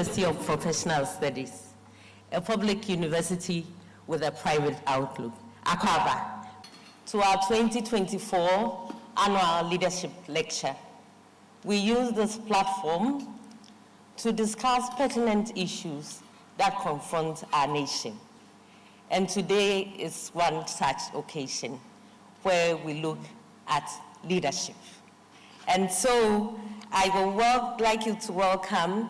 University of Professional Studies, a public university with a private outlook. Akaba, to our 2024 annual leadership lecture. We use this platform to discuss pertinent issues that confront our nation. And today is one such occasion where we look at leadership. And so I would like you to welcome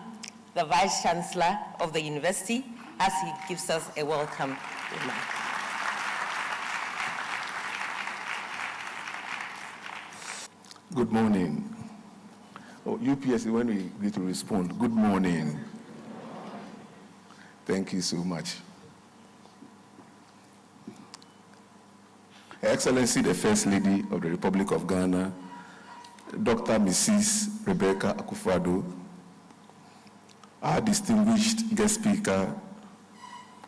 the Vice Chancellor of the university as he gives us a welcome remark. Good morning. Oh, UPS, when we need to respond, good morning. Thank you so much. Her Excellency, the First Lady of the Republic of Ghana, Dr. Mrs. Rebecca Akufo-Addo, our distinguished guest speaker,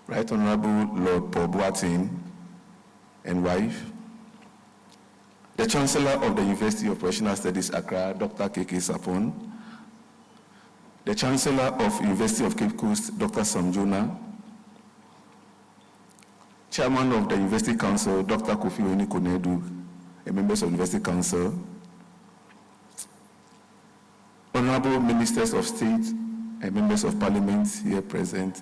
Right Honorable Lord Paul Boateng, and wife, the Chancellor of the University of Professional Studies, Accra, Dr. K.K. Sapon, the Chancellor of University of Cape Coast, Dr. Sam Jonah, Chairman of the University Council, Dr. Kofi Onikonedu, and members of the University Council, Honorable Ministers of State and members of Parliament here present,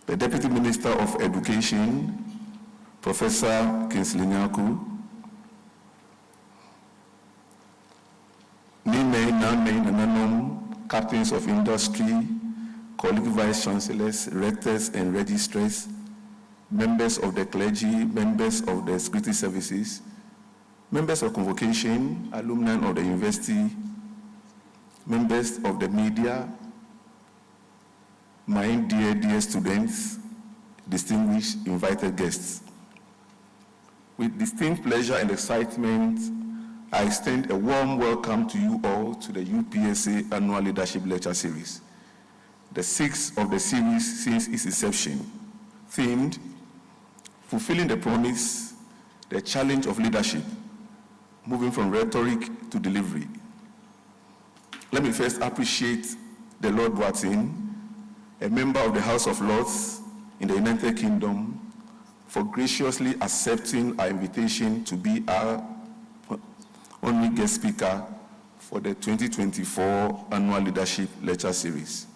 the Deputy Minister of Education, Professor Kingsley Nyaku, captains of industry, colleague vice chancellors, rectors and registrars, members of the clergy, members of the security services, members of convocation, alumni of the university, members of the media, my dear students, distinguished invited guests. With distinct pleasure and excitement, I extend a warm welcome to you all to the UPSA Annual Leadership Lecture Series, the sixth of the series since its inception, themed Fulfilling the Promise, the Challenge of Leadership, Moving from Rhetoric to Delivery. Let me first appreciate the Lord Boateng, a member of the House of Lords in the United Kingdom, for graciously accepting our invitation to be our only guest speaker for the 2024 Annual Leadership Lecture Series.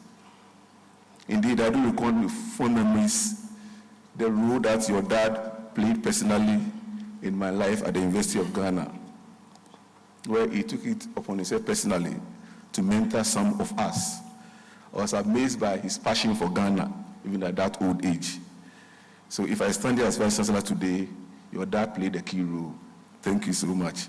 Indeed, I do recall with fond memories the role that your dad played personally in my life at the University of Ghana, where he took it upon himself personally to mentor some of us. I was amazed by his passion for Ghana, even at that old age. So if I stand here as Vice Chancellor today, your dad played a key role. Thank you so much.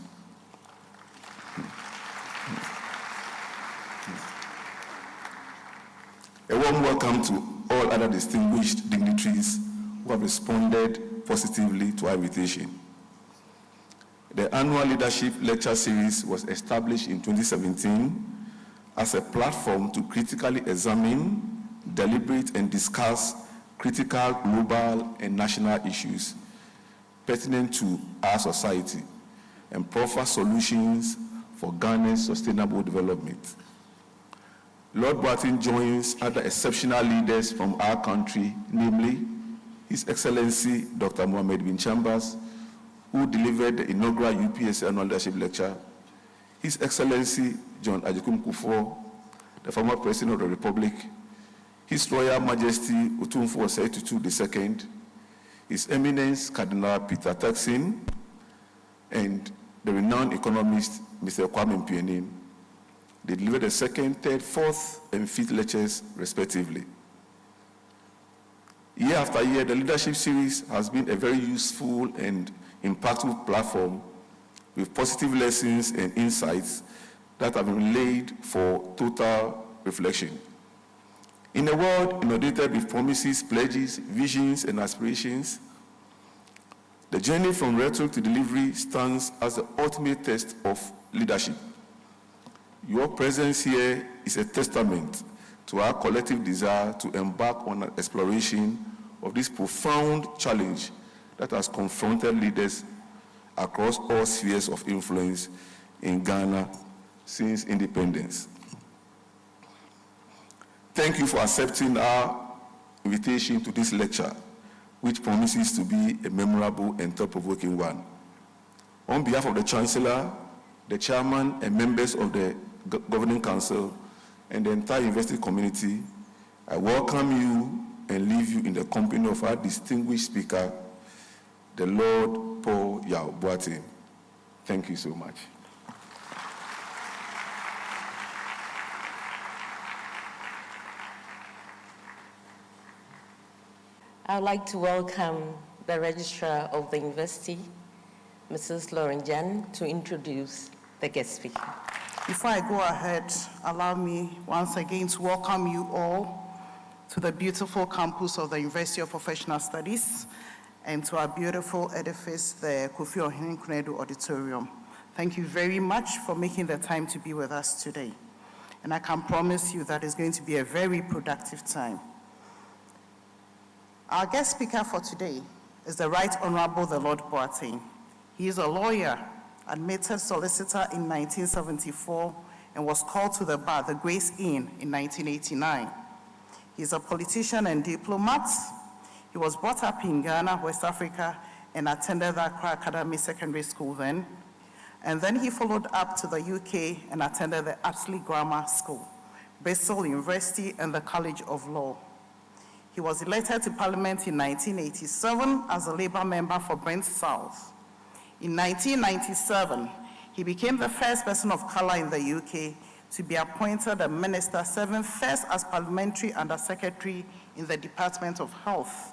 A warm welcome to all other distinguished dignitaries who have responded positively to our invitation. The Annual Leadership Lecture Series was established in 2017 as a platform to critically examine, deliberate, and discuss critical global and national issues pertinent to our society and proffer solutions for Ghana's sustainable development. Lord Boateng joins other exceptional leaders from our country, namely His Excellency Dr. Mohamed Bin Chambers, who delivered the inaugural UPSA Annual Leadership Lecture, His Excellency John Ajikum Kufuor, the former President of the Republic, His Royal Majesty Otumfuo Osei Tutu II, His Eminence Cardinal Peter Turkson, and the renowned economist Mr. Kwame Mpianim. They delivered the second, third, fourth, and fifth lectures, respectively. Year after year, the leadership series has been a very useful and impactful platform with positive lessons and insights that have been laid for total reflection. In a world inundated with promises, pledges, visions, and aspirations, the journey from rhetoric to delivery stands as the ultimate test of leadership. Your presence here is a testament to our collective desire to embark on an exploration of this profound challenge that has confronted leaders across all spheres of influence in Ghana since independence. Thank you for accepting our invitation to this lecture, which promises to be a memorable and thought-provoking one. On behalf of the Chancellor, the Chairman, and members of the Governing Council, and the entire university community, I welcome you and leave you in the company of our distinguished speaker, the Lord Paul Yao Boateng. Thank you so much. I'd like to welcome the Registrar of the University, Mrs. Lauren Jan, to introduce the guest speaker. Before I go ahead, allow me once again to welcome you all to the beautiful campus of the University of Professional Studies and to our beautiful edifice, the Kofi Ohene Kunedu Auditorium. Thank you very much for making the time to be with us today. And I can promise you that it's going to be a very productive time. Our guest speaker for today is the Right Honorable the Lord Boateng. He is a lawyer, admitted solicitor in 1974, and was called to the bar, the Grace Inn, in 1989. He's a politician and diplomat. He was brought up in Ghana, West Africa, and attended the Accra Academy Secondary School then. And then he followed up to the UK and attended the Apsley Grammar School, Bristol University, and the College of Law. He was elected to Parliament in 1987 as a Labour member for Brent South. In 1997, he became the first person of color in the UK to be appointed a minister, serving first as Parliamentary Under-Secretary in the Department of Health,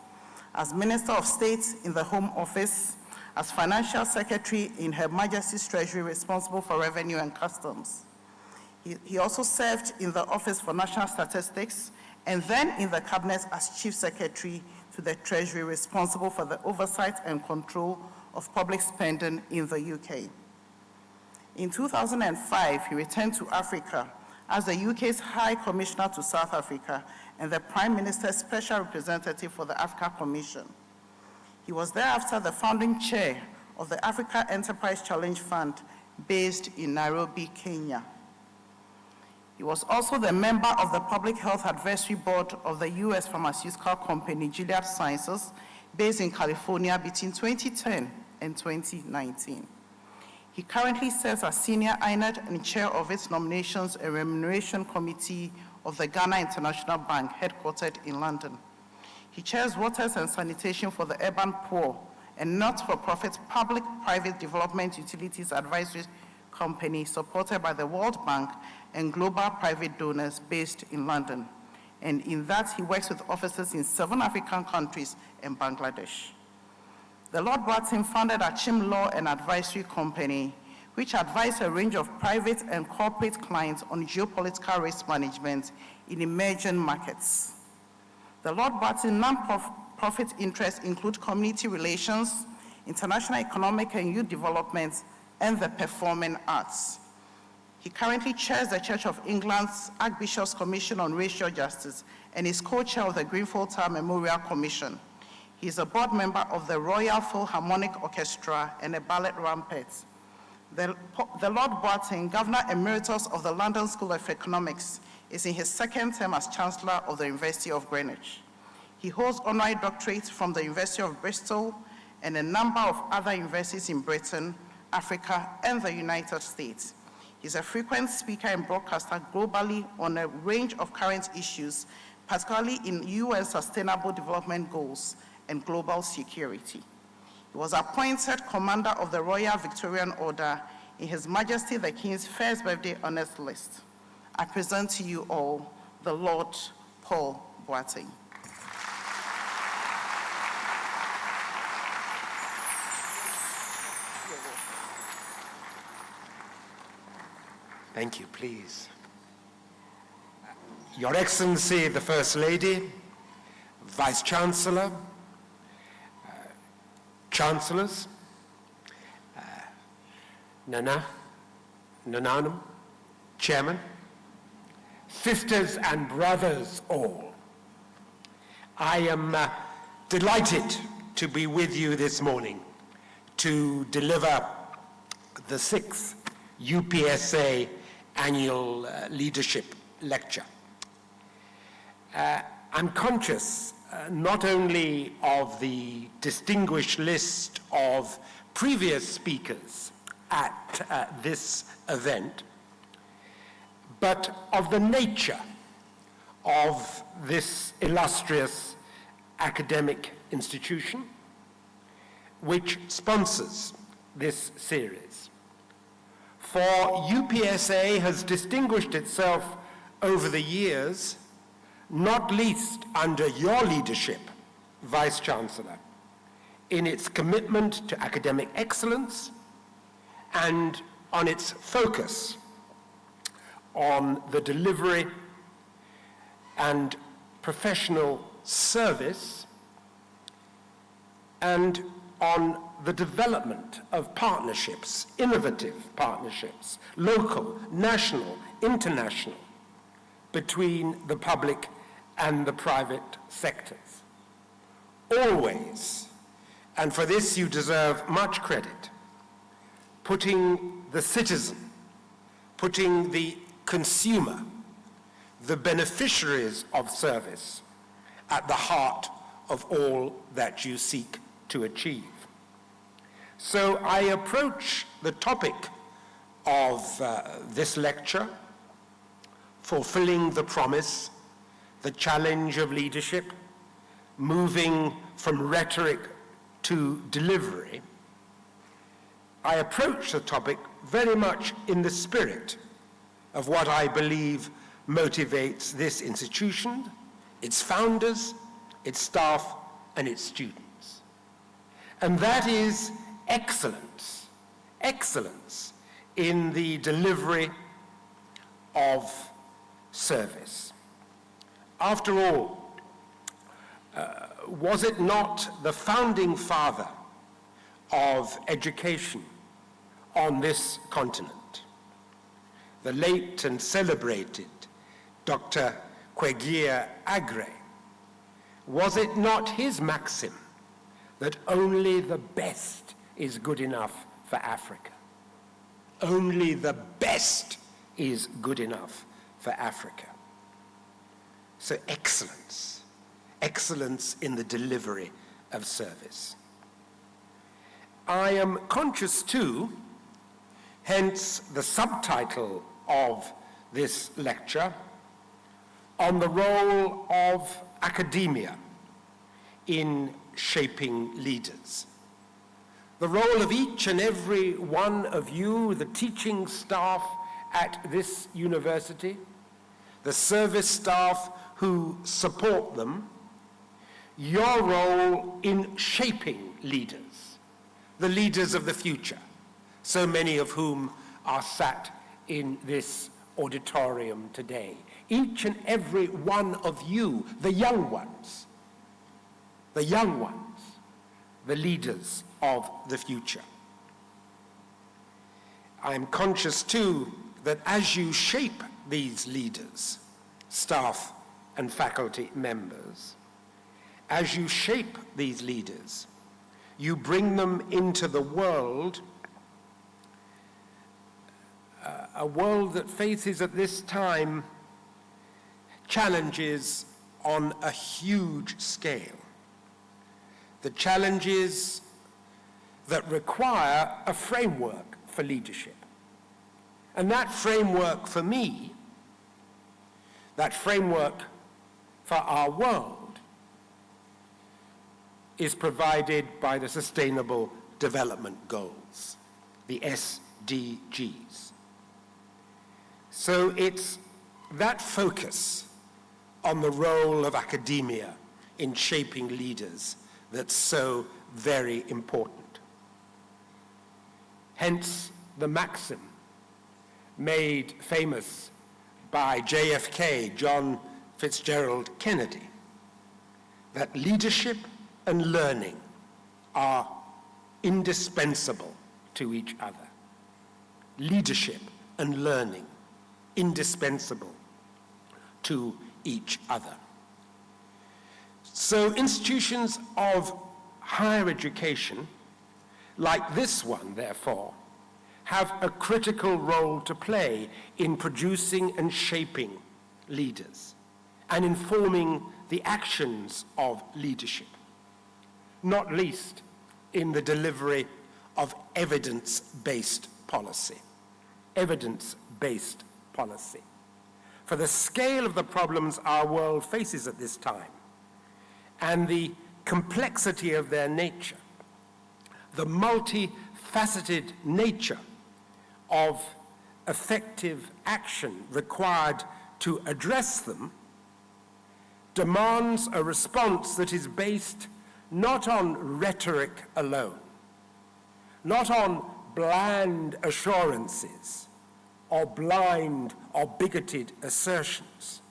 as Minister of State in the Home Office, as Financial Secretary in Her Majesty's Treasury responsible for Revenue and Customs. He also served in the Office for National Statistics and then in the Cabinet as Chief Secretary to the Treasury responsible for the oversight and control of public spending in the UK. In 2005, he returned to Africa as the UK's High Commissioner to South Africa and the Prime Minister's Special Representative for the Africa Commission. He was thereafter the founding chair of the Africa Enterprise Challenge Fund based in Nairobi, Kenya. He was also the member of the Public Health Advisory Board of the US pharmaceutical company Gilead Sciences, based in California between 2010 and 2019. He currently serves as Senior INED and Chair of its Nominations and Remuneration Committee of the Ghana International Bank, headquartered in London. He chairs Waters and Sanitation for the Urban Poor and not-for-profit Public-Private Development Utilities Advisory Company supported by the World Bank and global private donors based in London. And in that, he works with offices in 7 African countries and Bangladesh. The Lord Boateng founded Achim Law and Advisory Company, which advised a range of private and corporate clients on geopolitical risk management in emerging markets. The Lord Boateng non-profit interests include community relations, international economic and youth development, and the performing arts. He currently chairs the Church of England's Archbishop's Commission on Racial Justice and is co-chair of the Grenfell Tower Memorial Commission. He is a board member of the Royal Philharmonic Orchestra and a ballet rampart. The Lord Boateng, Governor Emeritus of the London School of Economics, is in his second term as Chancellor of the University of Greenwich. He holds honorary doctorates from the University of Bristol and a number of other universities in Britain, Africa, and the United States. He's a frequent speaker and broadcaster globally on a range of current issues, particularly in UN Sustainable Development Goals and global security. He was appointed Commander of the Royal Victorian Order in His Majesty the King's first birthday honors list. I present to you all the Lord Paul Boateng. Thank you, please. Your Excellency, the First Lady, Vice Chancellor, Chancellors, Nananum, Chairman, sisters and brothers all. I am delighted to be with you this morning to deliver the 6th UPSA Annual Leadership Lecture. I'm conscious not only of the distinguished list of previous speakers at this event, but of the nature of this illustrious academic institution which sponsors this series. For UPSA has distinguished itself over the years, not least under your leadership, Vice-Chancellor, in its commitment to academic excellence and on its focus on the delivery and professional service and on the development of partnerships, innovative partnerships, local, national, international, between the public and the private sectors. Always, and for this you deserve much credit, putting the citizen, putting the consumer, the beneficiaries of service at the heart of all that you seek to achieve. So I approach the topic of this lecture, fulfilling the promise, the challenge of leadership, moving from rhetoric to delivery. I approach the topic very much in the spirit of what I believe motivates this institution, its founders, its staff, and its students. And that is excellence, excellence in the delivery of service. After all, was it not the founding father of education on this continent, the late and celebrated Dr. Kwegia Agre? Was it not his maxim that only the best is good enough for Africa? Only the best is good enough for Africa. So excellence, excellence in the delivery of service. I am conscious too, hence the subtitle of this lecture, on the role of academia in shaping leaders. The role of each and every one of you, the teaching staff at this university, the service staff who support them, your role in shaping leaders, the leaders of the future, so many of whom are sat in this auditorium today. Each and every one of you, the young ones, the leaders of the future. I'm conscious too that as you shape these leaders, staff and faculty members, as you shape these leaders, you bring them into the world, a world that faces at this time challenges on a huge scale. The challenges that require a framework for leadership. And that framework for me, that framework for our world, is provided by the Sustainable Development Goals, the SDGs. So it's that focus on the role of academia in shaping leaders that's so very important. Hence the maxim made famous by JFK, John Fitzgerald Kennedy, that leadership and learning are indispensable to each other. Leadership and learning, indispensable to each other. So institutions of higher education, like this one, therefore, have a critical role to play in producing and shaping leaders, and informing the actions of leadership, not least in the delivery of evidence-based policy. Evidence-based policy. For the scale of the problems our world faces at this time and the complexity of their nature, the multifaceted nature of effective action required to address them demands a response that is based not on rhetoric alone, not on bland assurances or blind or bigoted assertions,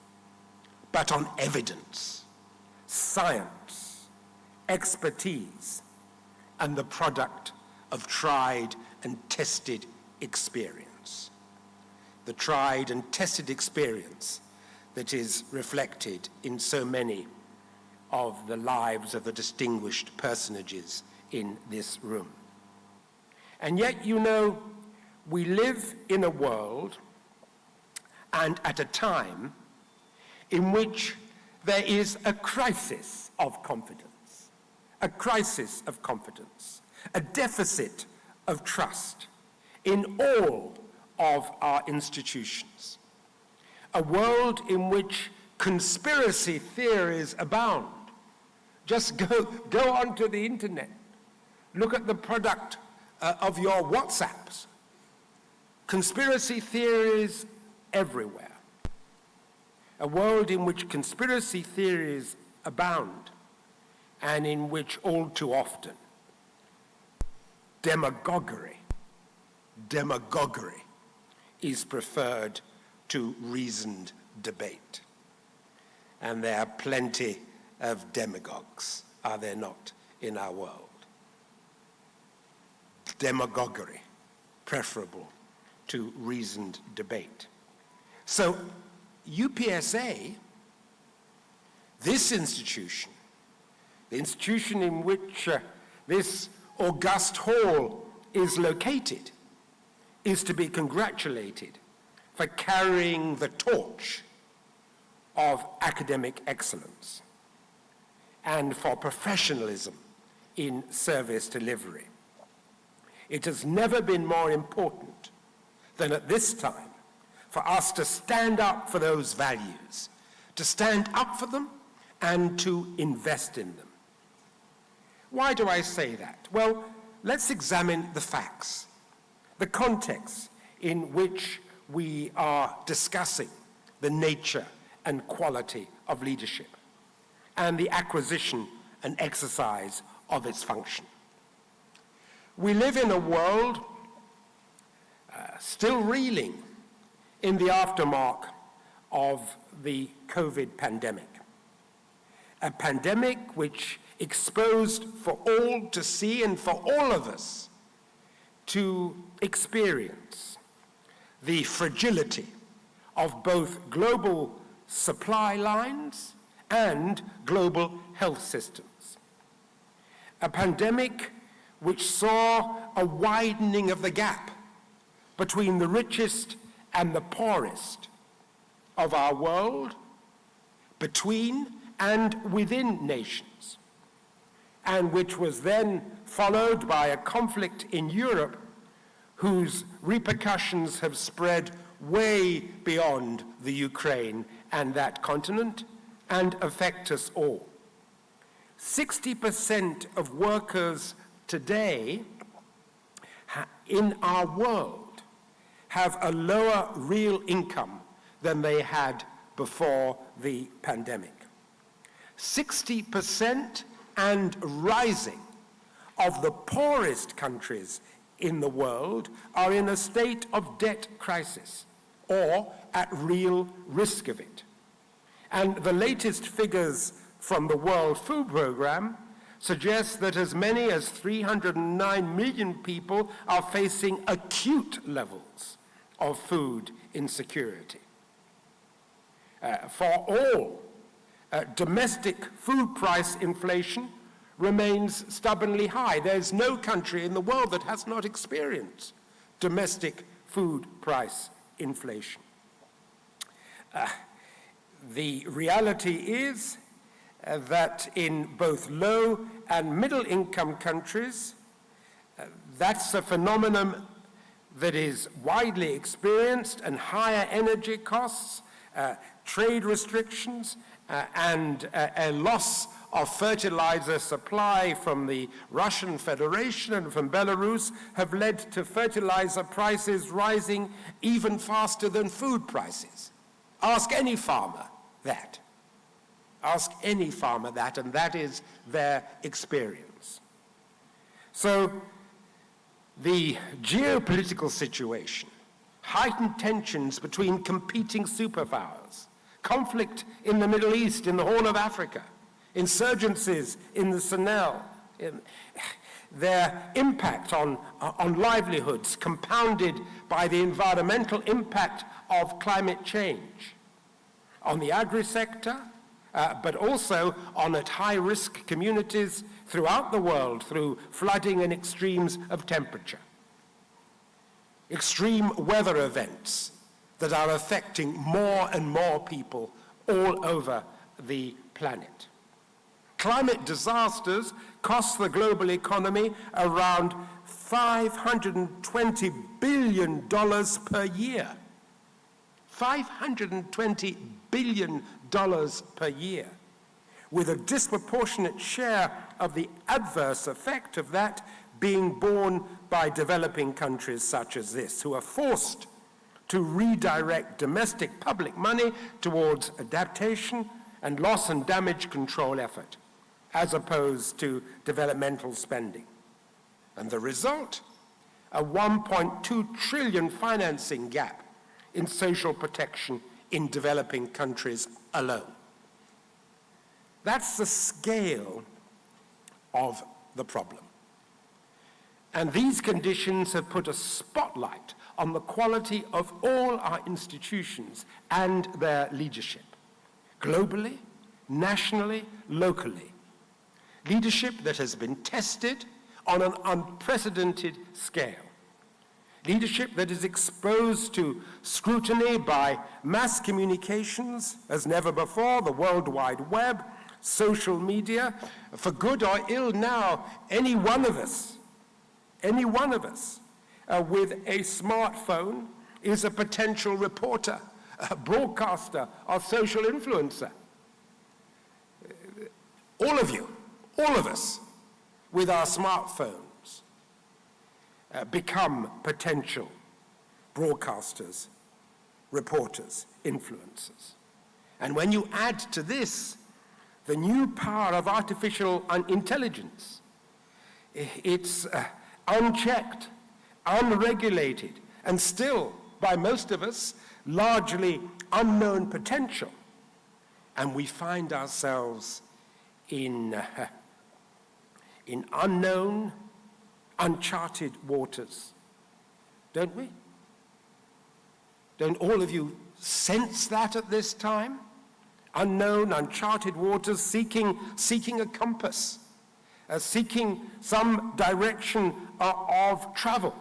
but on evidence, science, expertise, and the product of tried and tested experience. The tried and tested experience that is reflected in so many of the lives of the distinguished personages in this room. And yet, you know, we live in a world and at a time in which there is a crisis of confidence, a deficit of trust in all of our institutions, a world in which conspiracy theories abound. Just go onto the internet, look at the product of your WhatsApps. Conspiracy theories everywhere. A world in which conspiracy theories abound and in which all too often demagoguery is preferred to reasoned debate. And there are plenty of demagogues, are there not, in our world? Demagoguery, preferable to reasoned debate. So UPSA, this institution, the institution in which this august hall is located, is to be congratulated for carrying the torch of academic excellence and for professionalism in service delivery. It has never been more important than at this time for us to stand up for those values, to stand up for them and to invest in them. Why do I say that? Well, let's examine the facts, the context in which we are discussing the nature and quality of leadership and the acquisition and exercise of its function. We live in a world still reeling in the aftermath of the COVID pandemic. A pandemic which exposed for all to see and for all of us to experience the fragility of both global supply lines and global health systems. A pandemic which saw a widening of the gap between the richest and the poorest of our world, between and within nations, and which was then followed by a conflict in Europe whose repercussions have spread way beyond the Ukraine and that continent and affect us all. 60% of workers today in our world have a lower real income than they had before the pandemic. 60% and rising of the poorest countries in the world are in a state of debt crisis or at real risk of it. And the latest figures from the World Food Programme suggest that as many as 309 million people are facing acute levels of food insecurity. For all, domestic food price inflation remains stubbornly high. There's no country in the world that has not experienced domestic food price inflation. The reality is that in both low and middle income countries, that's a phenomenon that is widely experienced, and higher energy costs, trade restrictions, and a loss of fertilizer supply from the Russian Federation and from Belarus have led to fertilizer prices rising even faster than food prices. Ask any farmer that. Ask any farmer that, and that is their experience. So the geopolitical situation, heightened tensions between competing superpowers, conflict in the Middle East, in the Horn of Africa, insurgencies in the Sahel, their impact on livelihoods, compounded by the environmental impact of climate change, on the agri-sector, but also on at high-risk communities throughout the world through flooding and extremes of temperature. Extreme weather events that are affecting more and more people all over the planet. Climate disasters cost the global economy around $520 billion per year. $520 billion per year, with a disproportionate share of the adverse effect of that being borne by developing countries such as this, who are forced to redirect domestic public money towards adaptation and loss and damage control effort, as opposed to developmental spending. And the result? A $1.2 trillion financing gap in social protection in developing countries alone. That's the scale of the problem. And these conditions have put a spotlight on the quality of all our institutions and their leadership, globally, nationally, locally. Leadership that has been tested on an unprecedented scale. Leadership that is exposed to scrutiny by mass communications as never before, the World Wide Web, social media. For good or ill now, any one of us with a smartphone is a potential reporter, a broadcaster, or social influencer. All of you, all of us, with our smartphones, become potential broadcasters, reporters, influencers. And when you add to this the new power of artificial intelligence, it's unchecked, unregulated, and still, by most of us, largely unknown potential. And we find ourselves in unknown, uncharted waters, don't we? Don't all of you sense that at this time? Unknown, uncharted waters, seeking a compass, seeking some direction of travel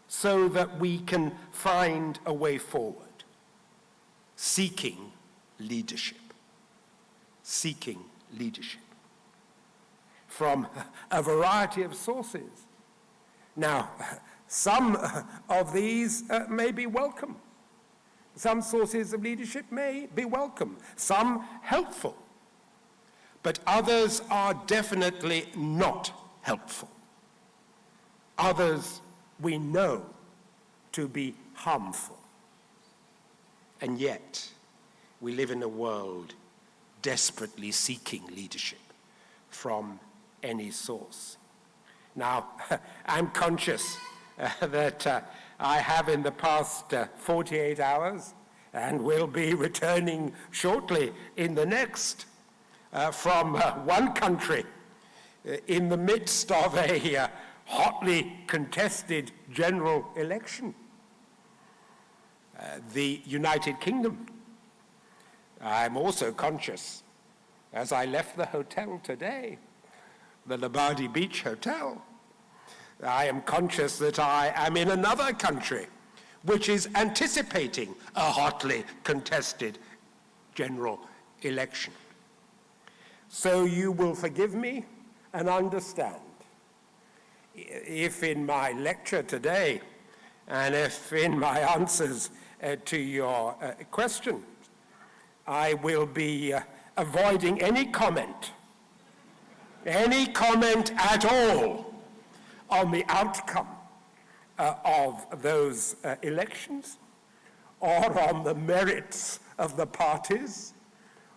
so that we can find a way forward. Seeking leadership. Seeking leadership. From a variety of sources. Now, some of these may be welcome. Some sources of leadership may be welcome, some helpful, but others are definitely not helpful. Others we know to be harmful. And yet, we live in a world desperately seeking leadership from any source. Now, I'm conscious that I have in the past 48 hours and will be returning shortly in the next from one country in the midst of a hotly contested general election, the United Kingdom. I'm also conscious, as I left the hotel today, the Labadi Beach Hotel, I am conscious that I am in another country which is anticipating a hotly contested general election. So you will forgive me and understand if in my lecture today and if in my answers to your questions, I will be avoiding any comment at all on the outcome of those elections, or on the merits of the parties,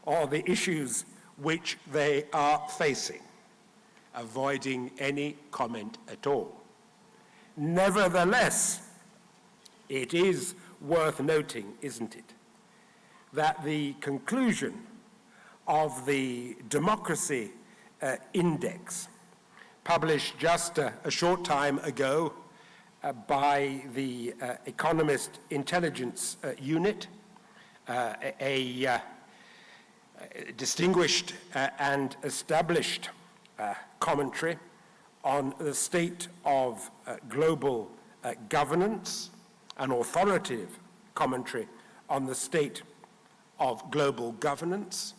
or the issues which they are facing. Avoiding any comment at all. Nevertheless, it is worth noting, isn't it, that the conclusion of the Democracy Index, published just a short time ago by the Economist Intelligence Unit, a distinguished and established commentary on the state of global governance, an authoritative commentary on the state of global governance,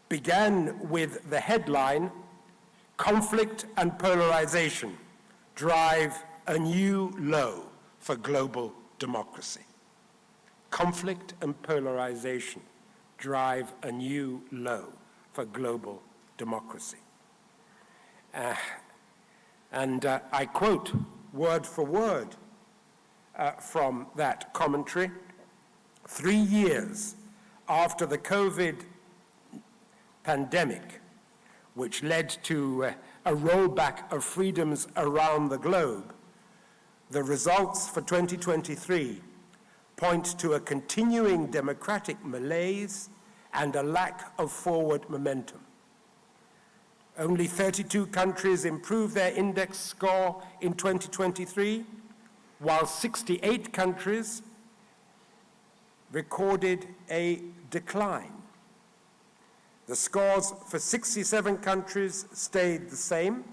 began with the headline, "Conflict and Polarization Drive a New Low for Global Democracy." Conflict and polarization drive a new low for global democracy. I quote word for word from that commentary. 3 years after the COVID pandemic, which led to a rollback of freedoms around the globe, the results for 2023 point to a continuing democratic malaise and a lack of forward momentum. Only 32 countries improved their index score in 2023, while 68 countries recorded a decline. The scores for 67 countries stayed the same,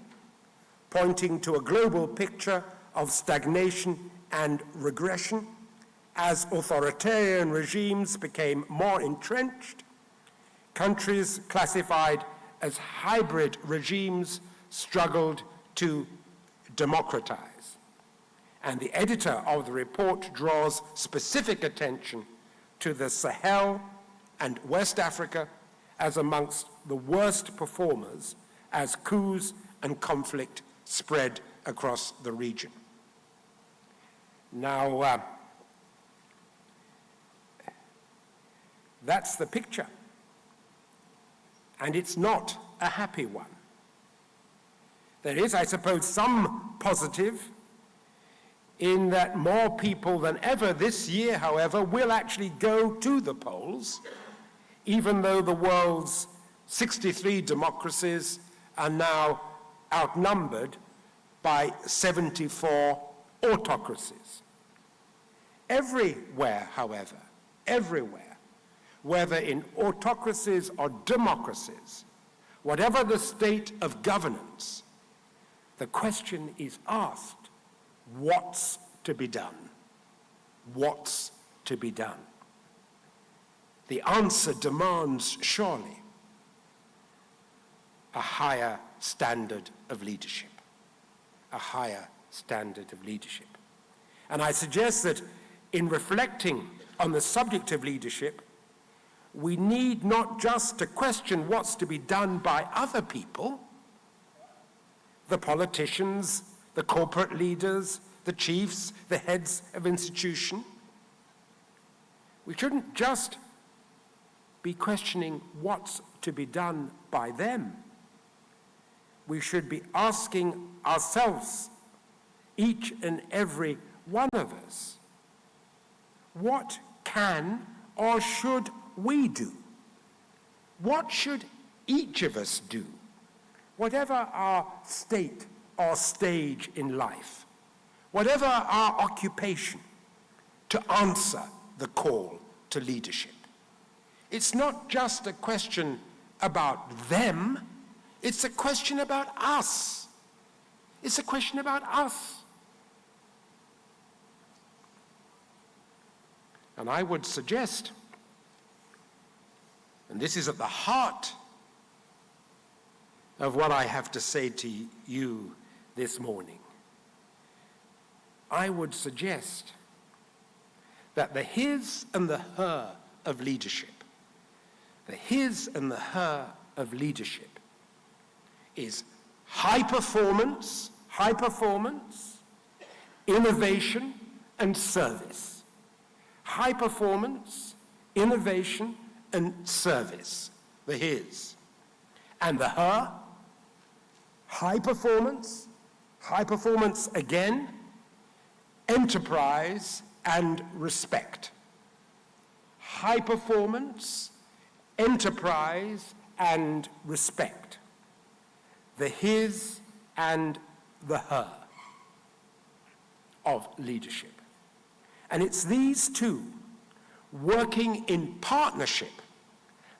pointing to a global picture of stagnation and regression as authoritarian regimes became more entrenched. Countries classified as hybrid regimes struggled to democratize. And the editor of the report draws specific attention to the Sahel and West Africa as amongst the worst performers as coups and conflict spread across the region. Now, that's the picture. And it's not a happy one. There is, I suppose, some positive in that more people than ever this year, however, will actually go to the polls, even though the world's 63 democracies are now outnumbered by 74 autocracies. Everywhere, however, everywhere, whether in autocracies or democracies, whatever the state of governance, the question is asked, what's to be done? What's to be done? The answer demands, surely, a higher standard of leadership. A higher standard of leadership. And I suggest that in reflecting on the subject of leadership, we need not just to question what's to be done by other people, the politicians, the corporate leaders, the chiefs, the heads of institution. We shouldn't just be questioning what's to be done by them. We should be asking ourselves, each and every one of us, what can or should we do? What should each of us do, whatever our state or stage in life, whatever our occupation, to answer the call to leadership? It's not just a question about them, it's a question about us. It's a question about us. And I would suggest and this is at the heart of what I have to say to you this morning, I would suggest that the his and the her of leadership, the his and the her of leadership is high performance, innovation, and service. High performance, innovation, and service, the his. And the her, high performance again, enterprise, and respect. High performance, enterprise, and respect. The his and the her of leadership. And it's these two working in partnership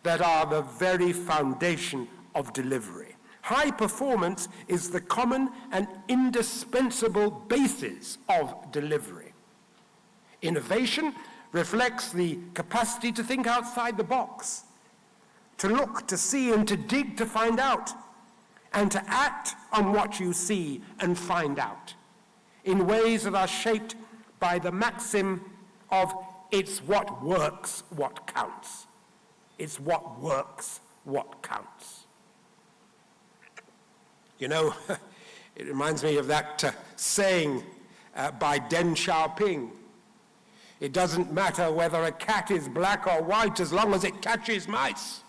that are the very foundation of delivery. High performance is the common and indispensable basis of delivery. Innovation reflects the capacity to think outside the box, to look, to see, and to dig to find out, and to act on what you see and find out in ways that are shaped by the maxim of it's what works, what counts. It's what works, what counts. You know, it reminds me of that saying by Deng Xiaoping. It doesn't matter whether a cat is black or white as long as it catches mice.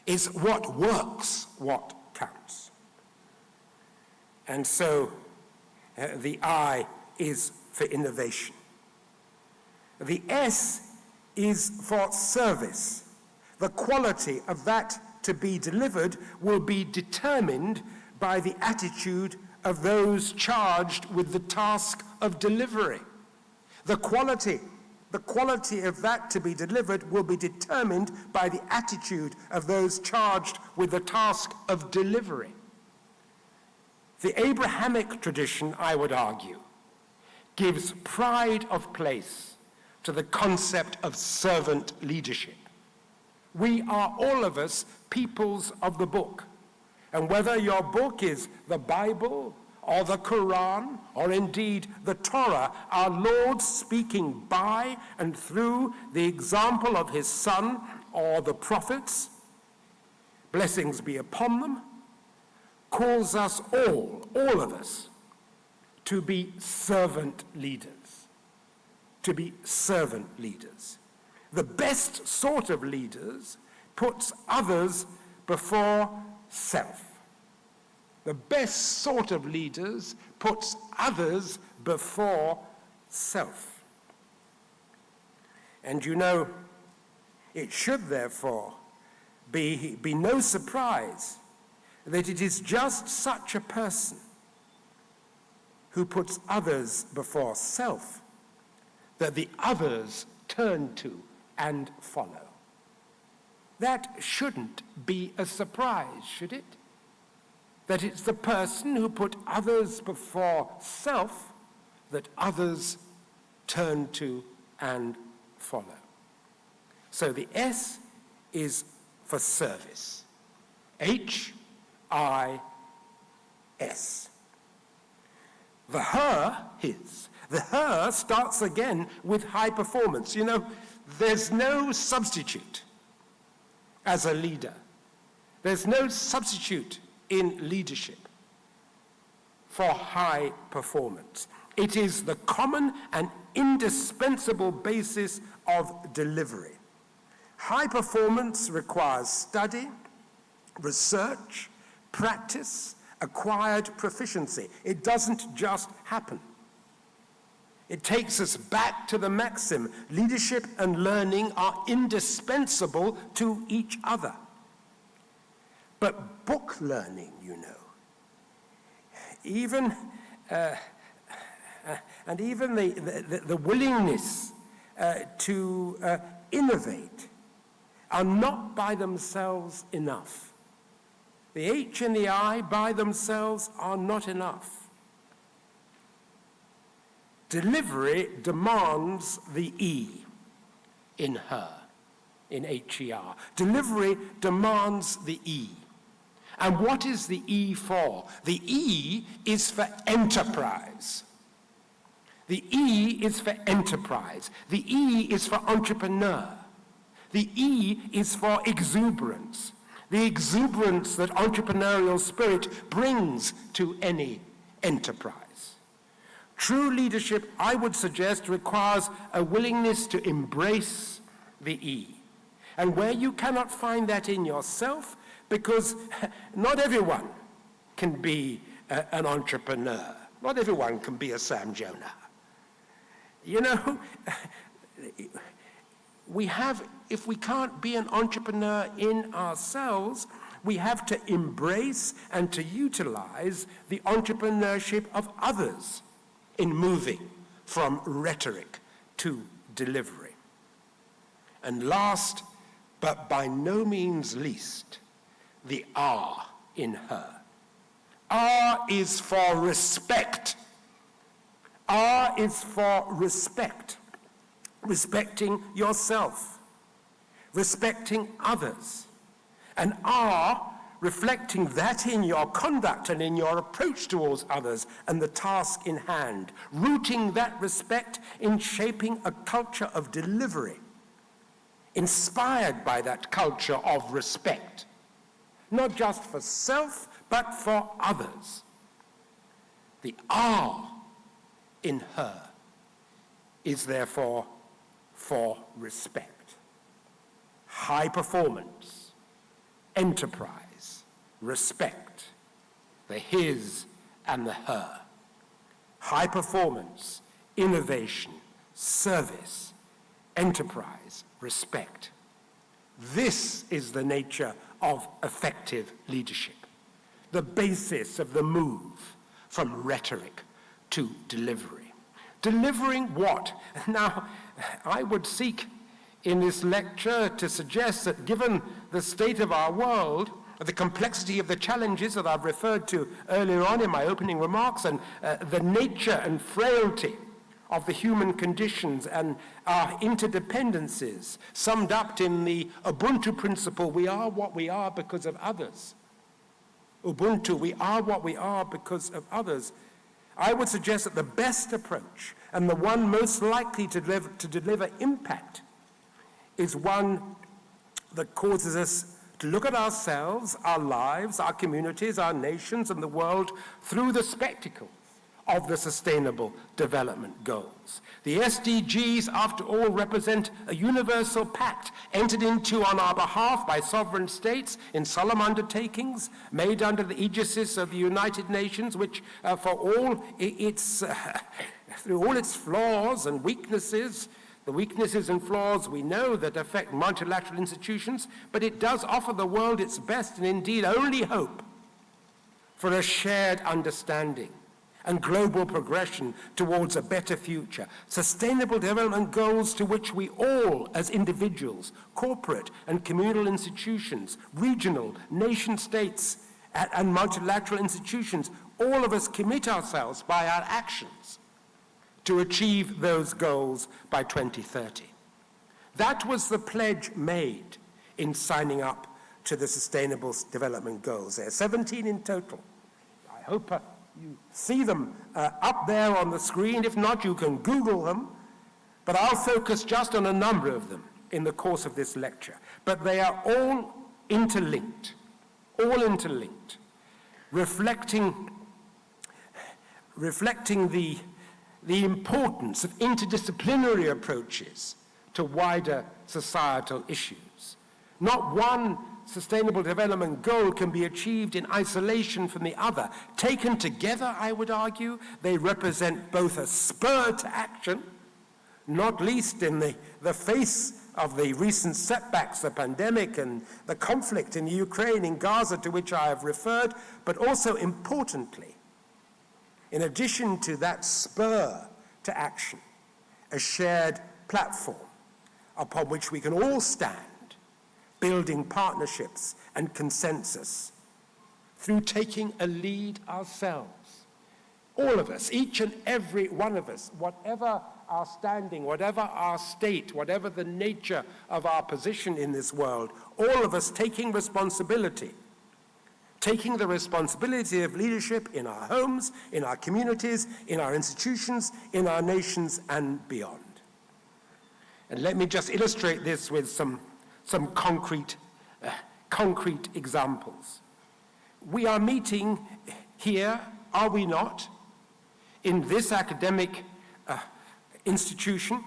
It's what works, what counts. And so the I is for innovation. The S is for service. The quality of that to be delivered will be determined by the attitude of those charged with the task of delivery. The quality of that to be delivered will be determined by the attitude of those charged with the task of delivery. The Abrahamic tradition, I would argue, gives pride of place to the concept of servant leadership. We are all of us peoples of the book. And whether your book is the Bible or the Quran or indeed the Torah, our Lord, speaking by and through the example of his Son or the prophets, blessings be upon them, calls us all of us, to be servant leaders. To be servant leaders. The best sort of leaders puts others before self. The best sort of leaders puts others before self. And you know, it should therefore be no surprise that it is just such a person who puts others before self that the others turn to and follow. That shouldn't be a surprise, should it? That it's the person who put others before self that others turn to and follow. So the S is for service. H-I-S. The her, his. The her starts again with high performance. You know, there's no substitute as a leader. There's no substitute in leadership for high performance. It is the common and indispensable basis of delivery. High performance requires study, research, practice, acquired proficiency. It doesn't just happen. It takes us back to the maxim, leadership and learning are indispensable to each other. But book learning, you know, even the willingness to innovate are not by themselves enough. The H and the I by themselves are not enough. Delivery demands the E in her. in HER. Delivery demands the E. And what is the E for? The E is for enterprise. The E is for enterprise. The E is for entrepreneur. The E is for exuberance. The exuberance that entrepreneurial spirit brings to any enterprise. True leadership, I would suggest, requires a willingness to embrace the E. And where you cannot find that in yourself, because not everyone can be an entrepreneur. Not everyone can be a Sam Jonah. You know, if we can't be an entrepreneur in ourselves, we have to embrace and to utilize the entrepreneurship of others in moving from rhetoric to delivery. And last, but by no means least, the R in her. R is for respect. R is for respect. Respecting yourself, respecting others, and R reflecting that in your conduct and in your approach towards others and the task in hand, rooting that respect in shaping a culture of delivery, inspired by that culture of respect, not just for self, but for others. The R in her is therefore for respect. High performance, enterprise, respect, the his and the her. High performance, innovation, service, enterprise, respect. This is the nature of effective leadership, the basis of the move from rhetoric to delivery. Delivering what? Now, I would seek in this lecture to suggest that given the state of our world, the complexity of the challenges that I've referred to earlier on in my opening remarks, and the nature and frailty of the human conditions and our interdependencies, summed up in the Ubuntu principle, we are what we are because of others. Ubuntu, we are what we are because of others. I would suggest that the best approach and the one most likely to deliver impact is one that causes us to look at ourselves, our lives, our communities, our nations, and the world through the spectacle of the Sustainable Development Goals. The SDGs, after all, represent a universal pact entered into on our behalf by sovereign states in solemn undertakings made under the aegis of the United Nations, which for all its, through all its flaws and weaknesses, the weaknesses and flaws we know that affect multilateral institutions, but it does offer the world its best and indeed only hope for a shared understanding and global progression towards a better future. Sustainable development goals to which we all, as individuals, corporate and communal institutions, regional, nation states, and multilateral institutions, all of us commit ourselves by our actions to achieve those goals by 2030. That was the pledge made in signing up to the Sustainable Development Goals. There are 17 in total. I hope you see them up there on the screen. If not, you can Google them. But I'll focus just on a number of them in the course of this lecture. But they are all interlinked, reflecting the importance of interdisciplinary approaches to wider societal issues. Not one Sustainable Development Goal can be achieved in isolation from the other. Taken together, I would argue, they represent both a spur to action, not least in the face of the recent setbacks, the pandemic and the conflict in Ukraine, in Gaza, to which I have referred, but also importantly, in addition to that spur to action, a shared platform upon which we can all stand, building partnerships and consensus through taking a lead ourselves. all of us, each and every one of us, whatever our standing, whatever our state, whatever the nature of our position in this world, all of us taking responsibility, taking the responsibility of leadership in our homes, in our communities, in our institutions, in our nations, and beyond. And let me just illustrate this with some concrete examples. We are meeting here, are we not, in this academic institution,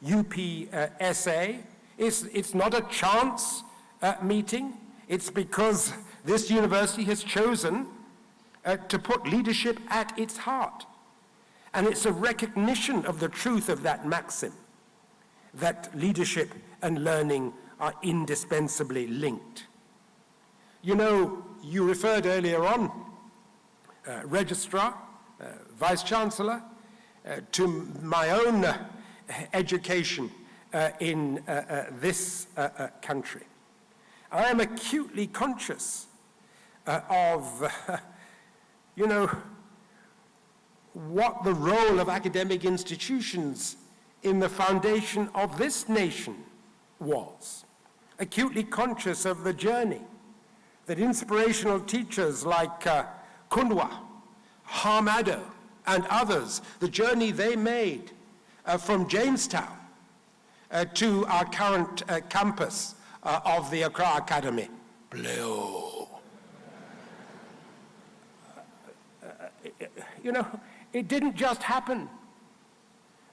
UPSA. It's not a chance meeting. It's because this university has chosen to put leadership at its heart. And it's a recognition of the truth of that maxim, that leadership and learning are indispensably linked. You know, you referred earlier on, Registrar, Vice-Chancellor, to my own education in this country. I am acutely conscious of, what the role of academic institutions in the foundation of this nation was. Acutely conscious of the journey that inspirational teachers like Kunwa, Harmado, and others, the journey they made from Jamestown to our current campus of the Accra Academy. Blue. It didn't just happen.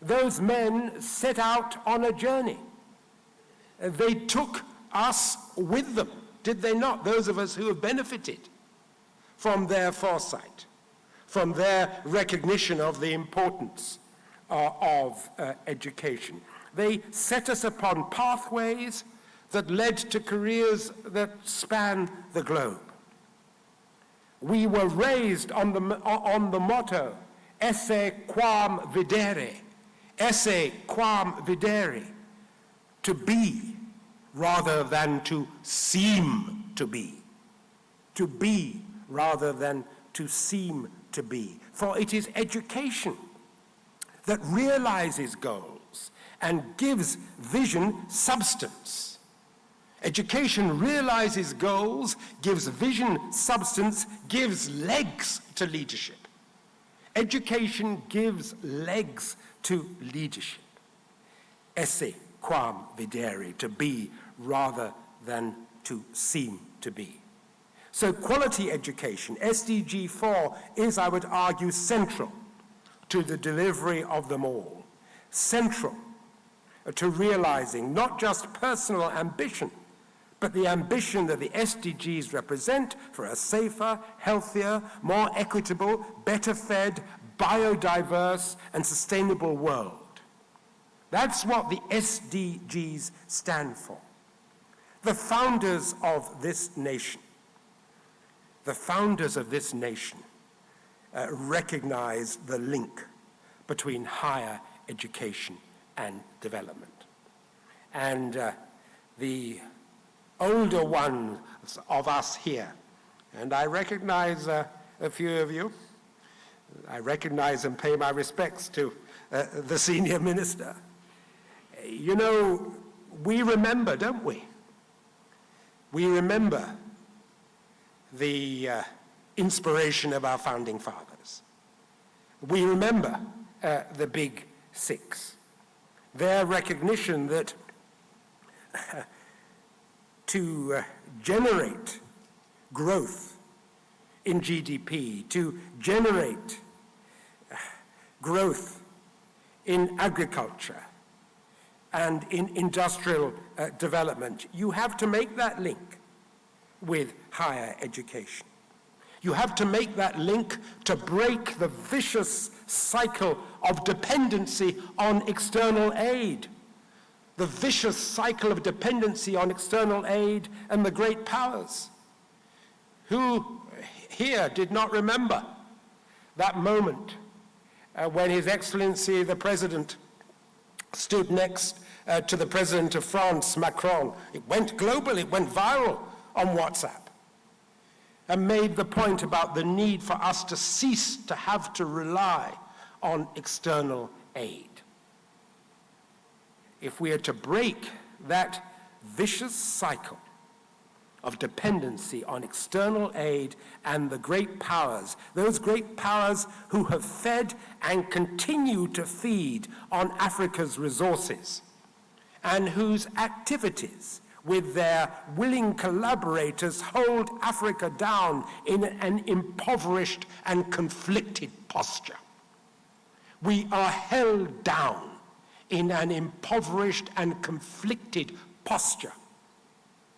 Those men set out on a journey. They took us with them, did they not? Those of us who have benefited from their foresight, from their recognition of the importance of education. They set us upon pathways that led to careers that span the globe. We were raised on the motto, esse quam videre, to be rather than to seem to be rather than to seem to be. For it is education that realizes goals and gives vision substance. Education realizes goals, gives vision substance, gives legs to leadership. Education gives legs to leadership. Esse quam videre, to be rather than to seem to be. So quality education, SDG 4, is, I would argue, central to the delivery of them all. Central to realizing not just personal ambition, but the ambition that the SDGs represent for a safer, healthier, more equitable, better fed, biodiverse, and sustainable world. That's what the SDGs stand for. The founders of this nation recognize the link between higher education and development. And the older ones of us here, and I recognize a few of you, I recognize and pay my respects to the senior minister. We remember, don't we? We remember the inspiration of our founding fathers. We remember the Big Six, their recognition that to generate growth in GDP, to generate growth in agriculture and in industrial development, you have to make that link with higher education. You have to make that link to break the vicious cycle of dependency on external aid. The vicious cycle of dependency on external aid and the great powers. Who here did not remember that moment when His Excellency the President stood next to the President of France, Macron? It went global, it went viral on WhatsApp. and made the point about the need for us to cease to have to rely on external aid. If we are to break that vicious cycle of dependency on external aid and the great powers, those great powers who have fed and continue to feed on Africa's resources, and whose activities with their willing collaborators hold Africa down in an impoverished and conflicted posture. We are held down in an impoverished and conflicted posture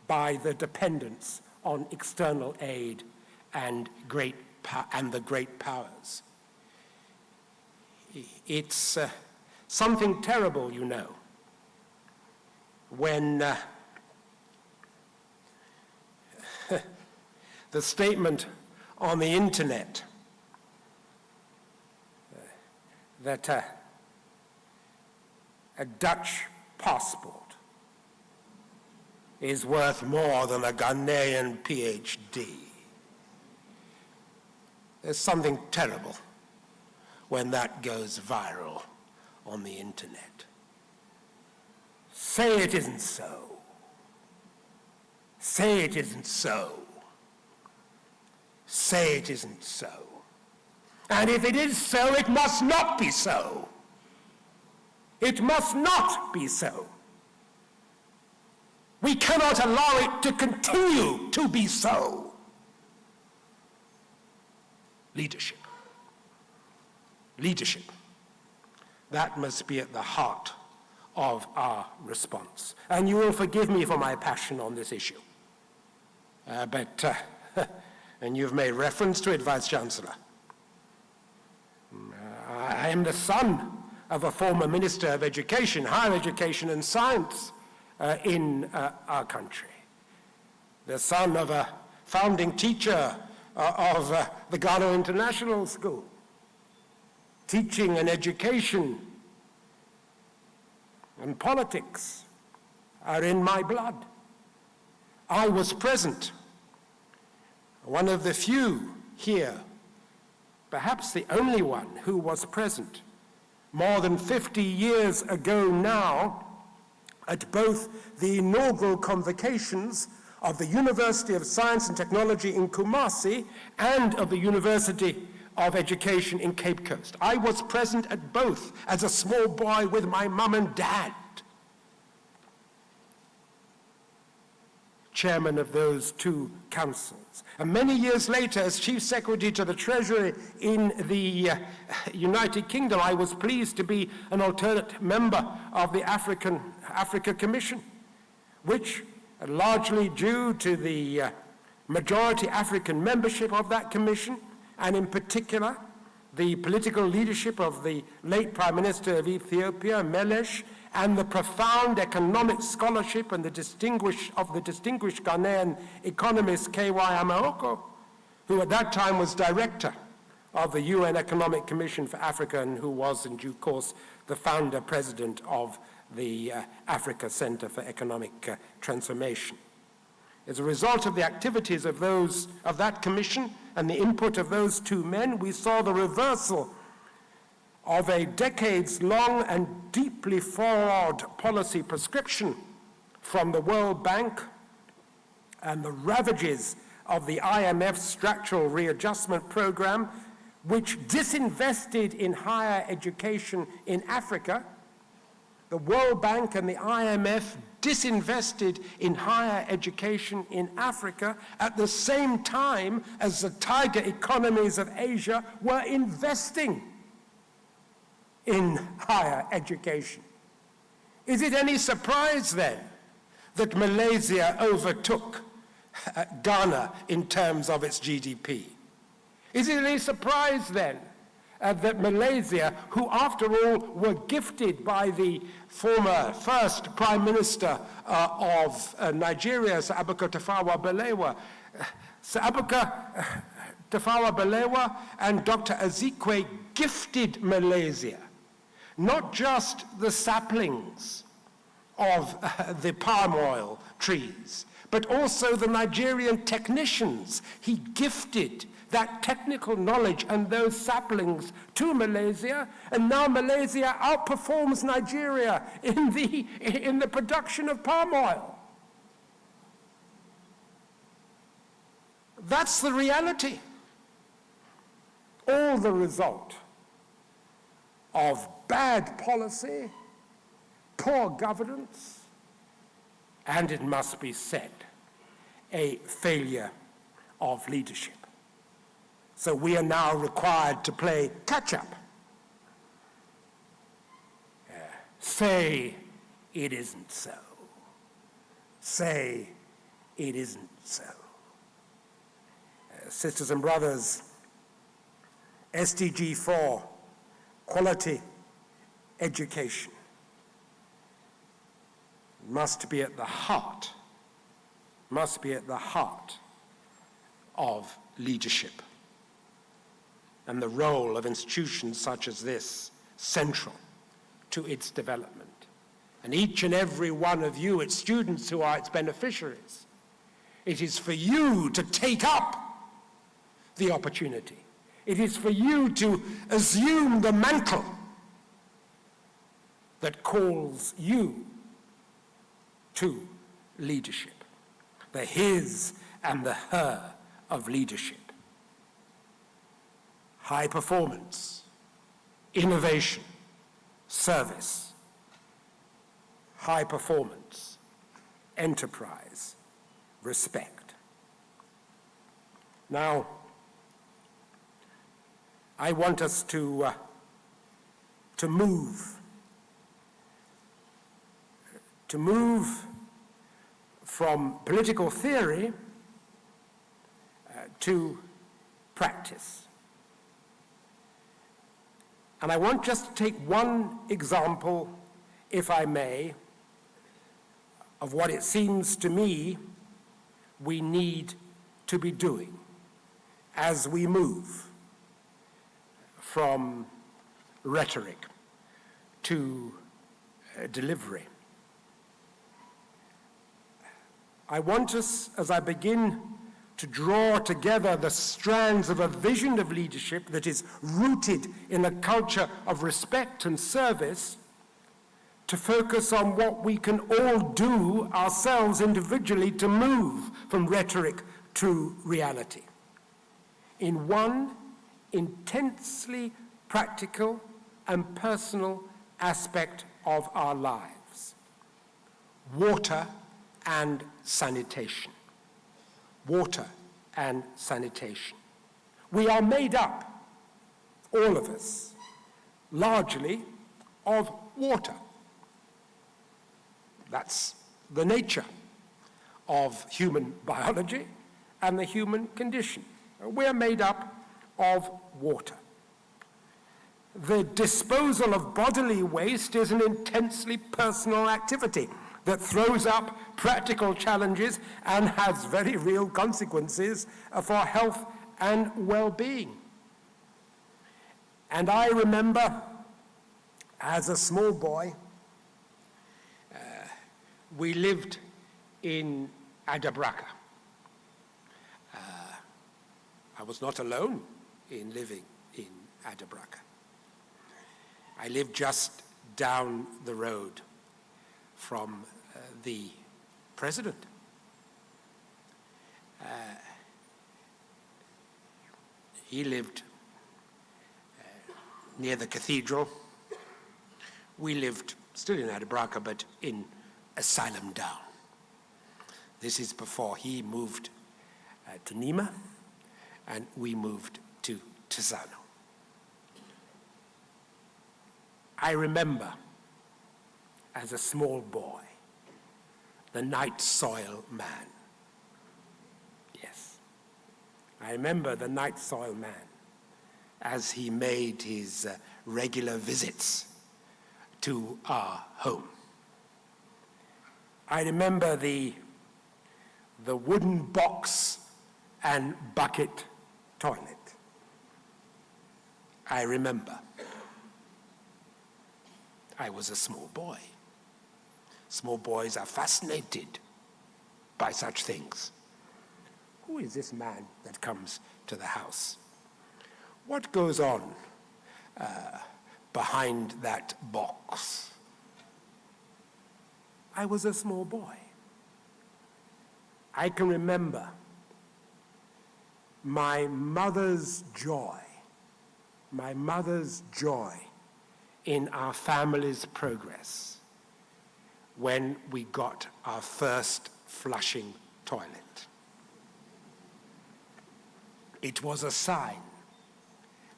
by the dependence on external aid and the great powers. It's something terrible, you know, when the statement on the internet that a Dutch passport is worth more than a Ghanaian PhD. There's something terrible when that goes viral on the internet. Say it isn't so. Say it isn't so. Say it isn't so. And if it is so, it must not be so. It must not be so. We cannot allow it to continue to be so. Leadership. Leadership. That must be at the heart of our response. And you will forgive me for my passion on this issue. And you've made reference to it, Vice-Chancellor. I am the son of a former Minister of Education, Higher Education and Science in our country. The son of a founding teacher of the Ghana International School. Teaching and education and politics are in my blood. I was present, one of the few here, perhaps the only one who was present, more than 50 years ago now, at both the inaugural convocations of the University of Science and Technology in Kumasi and of the University of Education in Cape Coast. I was present at both as a small boy with my mum and dad. Chairman of those two councils. And many years later, as Chief Secretary to the Treasury in the United Kingdom, I was pleased to be an alternate member of the Africa Commission, which, largely due to the majority African membership of that commission, and in particular, the political leadership of the late Prime Minister of Ethiopia, Meles, and the profound economic scholarship and the distinguished Ghanaian economist K.Y. Amaoko, who at that time was director of the UN Economic Commission for Africa and who was in due course the founder president of the Africa Center for Economic Transformation. As a result of the activities of that commission and the input of those two men, we saw the reversal of a decades-long and deeply flawed policy prescription from the World Bank and the ravages of the IMF's structural readjustment program, which disinvested in higher education in Africa. The World Bank and the IMF disinvested in higher education in Africa at the same time as the tiger economies of Asia were investing in higher education. Is it any surprise then that Malaysia overtook Ghana in terms of its GDP? Is it any surprise then that Malaysia, who after all were gifted by the former first Prime Minister of Nigeria, Sir Abacha Tafawa Balewa, Sir Abacha Tafawa Balewa and Dr. Azikwe gifted Malaysia not just the saplings of the palm oil trees, but also the Nigerian technicians. He gifted that technical knowledge and those saplings to Malaysia, and now Malaysia outperforms Nigeria in the production of palm oil. That's the reality. All the result of bad policy, poor governance, and it must be said, a failure of leadership. So we are now required to play catch-up. Say it isn't so. Say it isn't so. Sisters and brothers, SDG 4, quality education, must be at the heart of leadership, and the role of institutions such as this central to its development. And each and every one of you, its students who are its beneficiaries, it is for you to take up the opportunity. It is for you to assume the mantle that calls you to leadership, the his and the her of leadership. High performance, innovation, service. High performance, enterprise, respect. Now, I want us to move from political theory to practice. And I want just to take one example, if I may, of what it seems to me we need to be doing as we move from rhetoric to delivery. I want us, as I begin to draw together the strands of a vision of leadership that is rooted in a culture of respect and service, to focus on what we can all do ourselves individually to move from rhetoric to reality, in one intensely practical and personal aspect of our lives: water and sanitation. Water and sanitation. We are made up, all of us, largely of water. That's the nature of human biology and the human condition. We're made up of water. The disposal of bodily waste is an intensely personal activity that throws up practical challenges and has very real consequences for health and well-being. And I remember, as a small boy, we lived in Adabraka. I was not alone in living in Adabraka. I lived just down the road from the president. He lived near the cathedral. We lived still in Adabraka, but in Asylum Down. This is before he moved to Nima, and we moved to Tisano. I remember, as a small boy, the night soil man. Yes, I remember the night soil man as he made his regular visits to our home. I remember the wooden box and bucket toilet. I remember. I was a small boy. Small boys are fascinated by such things. Who is this man that comes to the house? What goes on behind that box? I was a small boy. I can remember my mother's joy in our family's progress when we got our first flushing toilet. It was a sign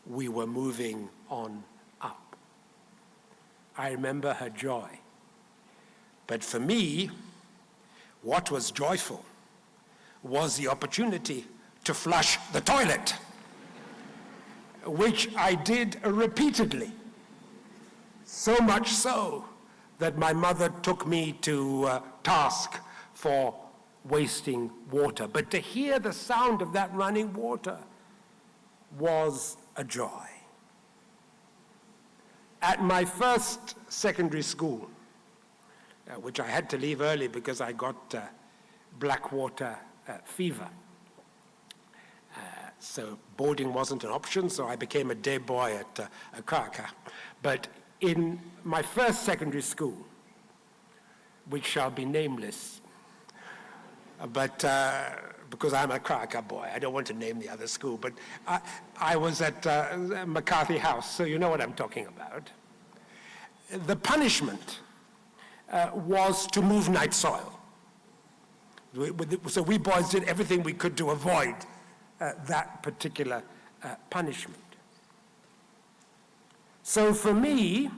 we were moving on up. I remember her joy. But for me, what was joyful was the opportunity to flush the toilet, which I did repeatedly. So much so that my mother took me to task for wasting water. But to hear the sound of that running water was a joy. At my first secondary school, which I had to leave early because I got blackwater fever. So boarding wasn't an option, so I became a day boy at Kraka. But in my first secondary school, which shall be nameless, but because I'm a Kraka boy, I don't want to name the other school, but I was at McCarthy House, so you know what I'm talking about. The punishment was to move night soil. So we boys did everything we could to avoid that particular punishment. So for me,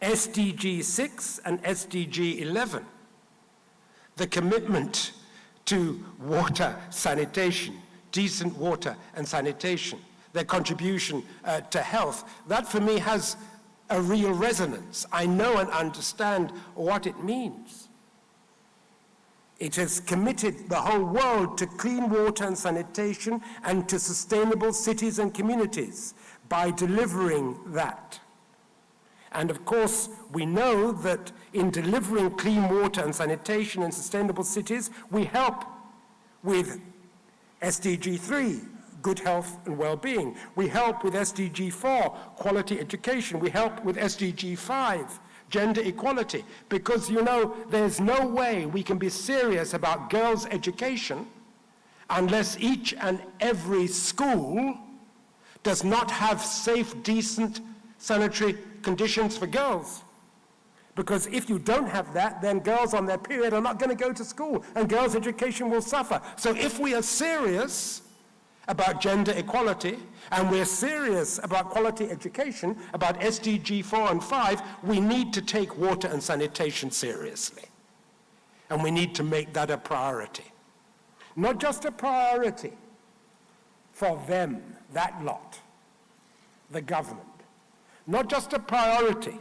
SDG 6 and SDG 11, the commitment to water sanitation, decent water and sanitation, their contribution to health, that for me has a real resonance. I know and understand what it means. It has committed the whole world to clean water and sanitation and to sustainable cities and communities by delivering that. And of course, we know that in delivering clean water and sanitation and sustainable cities, we help with SDG 3, good health and well-being. We help with SDG 4, quality education. We help with SDG 5, gender equality. Because, you know, there's no way we can be serious about girls' education unless each and every school does not have safe, decent, sanitary conditions for girls. Because if you don't have that, then girls on their period are not going to go to school, and girls' education will suffer. So if we are serious about gender equality, and we're serious about quality education, about SDG 4 and 5, we need to take water and sanitation seriously. And we need to make that a priority. Not just a priority for them, that lot, the government. Not just a priority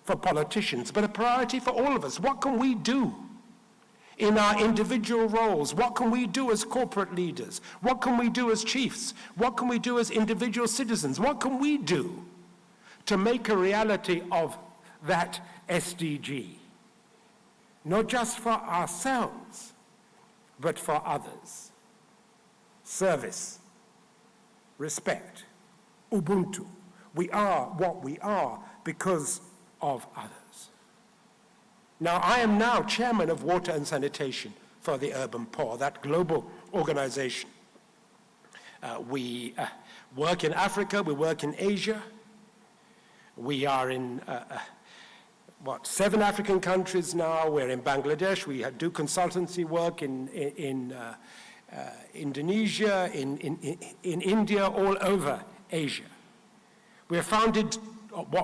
for politicians, but a priority for all of us. What can we do in our individual roles? What can we do as corporate leaders? What can we do as chiefs? What can we do as individual citizens? What can we do to make a reality of that SDG? Not just for ourselves, but for others. Service, respect, Ubuntu. We are what we are because of others. Now, I am now chairman of Water and Sanitation for the Urban Poor, that global organization. We work in Africa, we work in Asia. We are in, 7 African countries now. We're in Bangladesh. We do consultancy work in Indonesia, in India, all over Asia. We were founded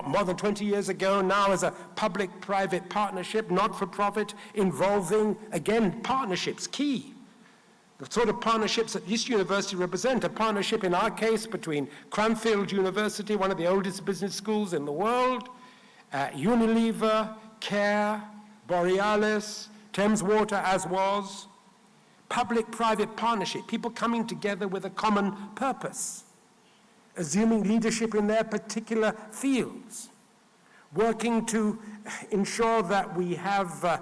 more than 20 years ago now as a public-private partnership, not-for-profit, involving, again, partnerships, key. The sort of partnerships that this university represent, a partnership in our case between Cranfield University, one of the oldest business schools in the world, Unilever, CARE, Borealis, Thames Water as was, public-private partnership, people coming together with a common purpose, assuming leadership in their particular fields, working to ensure that we have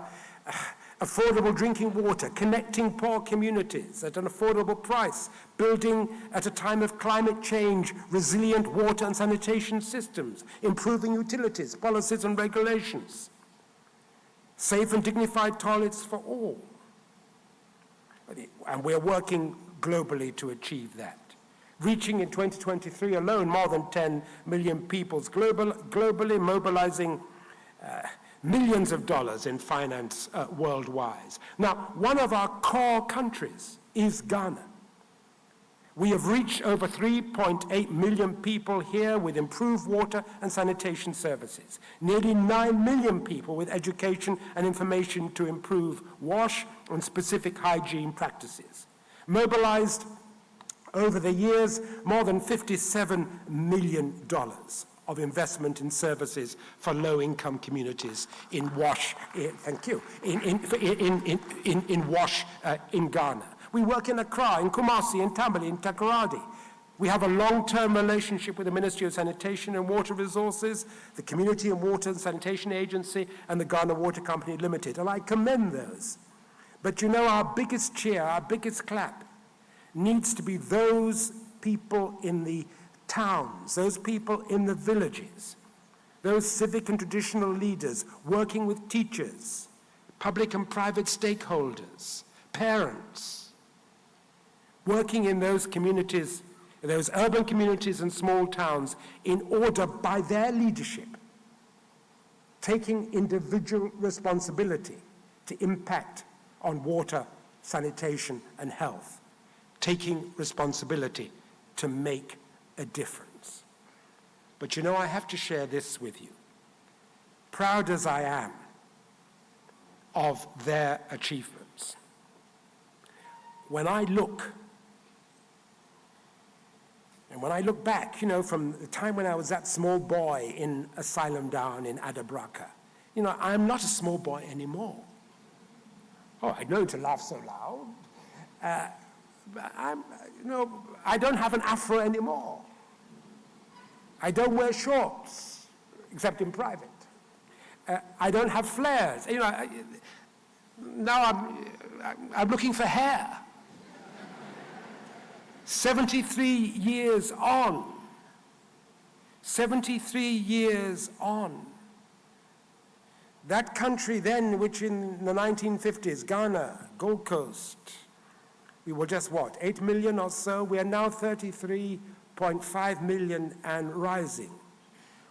affordable drinking water, connecting poor communities at an affordable price, building at a time of climate change resilient water and sanitation systems, improving utilities, policies and regulations, safe and dignified toilets for all. And we're working globally to achieve that. Reaching in 2023 alone more than 10 million people globally, mobilizing millions of dollars in finance worldwide. Now, one of our core countries is Ghana. We have reached over 3.8 million people here with improved water and sanitation services. Nearly 9 million people with education and information to improve wash and specific hygiene practices. Mobilized over the years, more than $57 million of investment in services for low-income communities in WASH, in WASH in Ghana. We work in Accra, in Kumasi, in Tamale, in Takoradi. We have a long-term relationship with the Ministry of Sanitation and Water Resources, the Community and Water and Sanitation Agency, and the Ghana Water Company Limited, and I commend those. But you know, our biggest cheer, our biggest clap, needs to be those people in the towns, those people in the villages, those civic and traditional leaders working with teachers, public and private stakeholders, parents, working in those communities, those urban communities and small towns in order, by their leadership, taking individual responsibility to impact on water, sanitation, and health, taking responsibility to make a difference. But you know, I have to share this with you. Proud as I am of their achievements, when I look back, you know, from the time when I was that small boy in Asylum Down in Adabraka, you know, I'm not a small boy anymore. Oh, I know to laugh so loud. I don't have an afro anymore. I don't wear shorts, except in private. I don't have flares. You know, now I'm looking for hair. 73 years on. 73 years on. That country then, which in the 1950s, Ghana, Gold Coast, we were just what, 8 million or so? We are now 33.5 million and rising.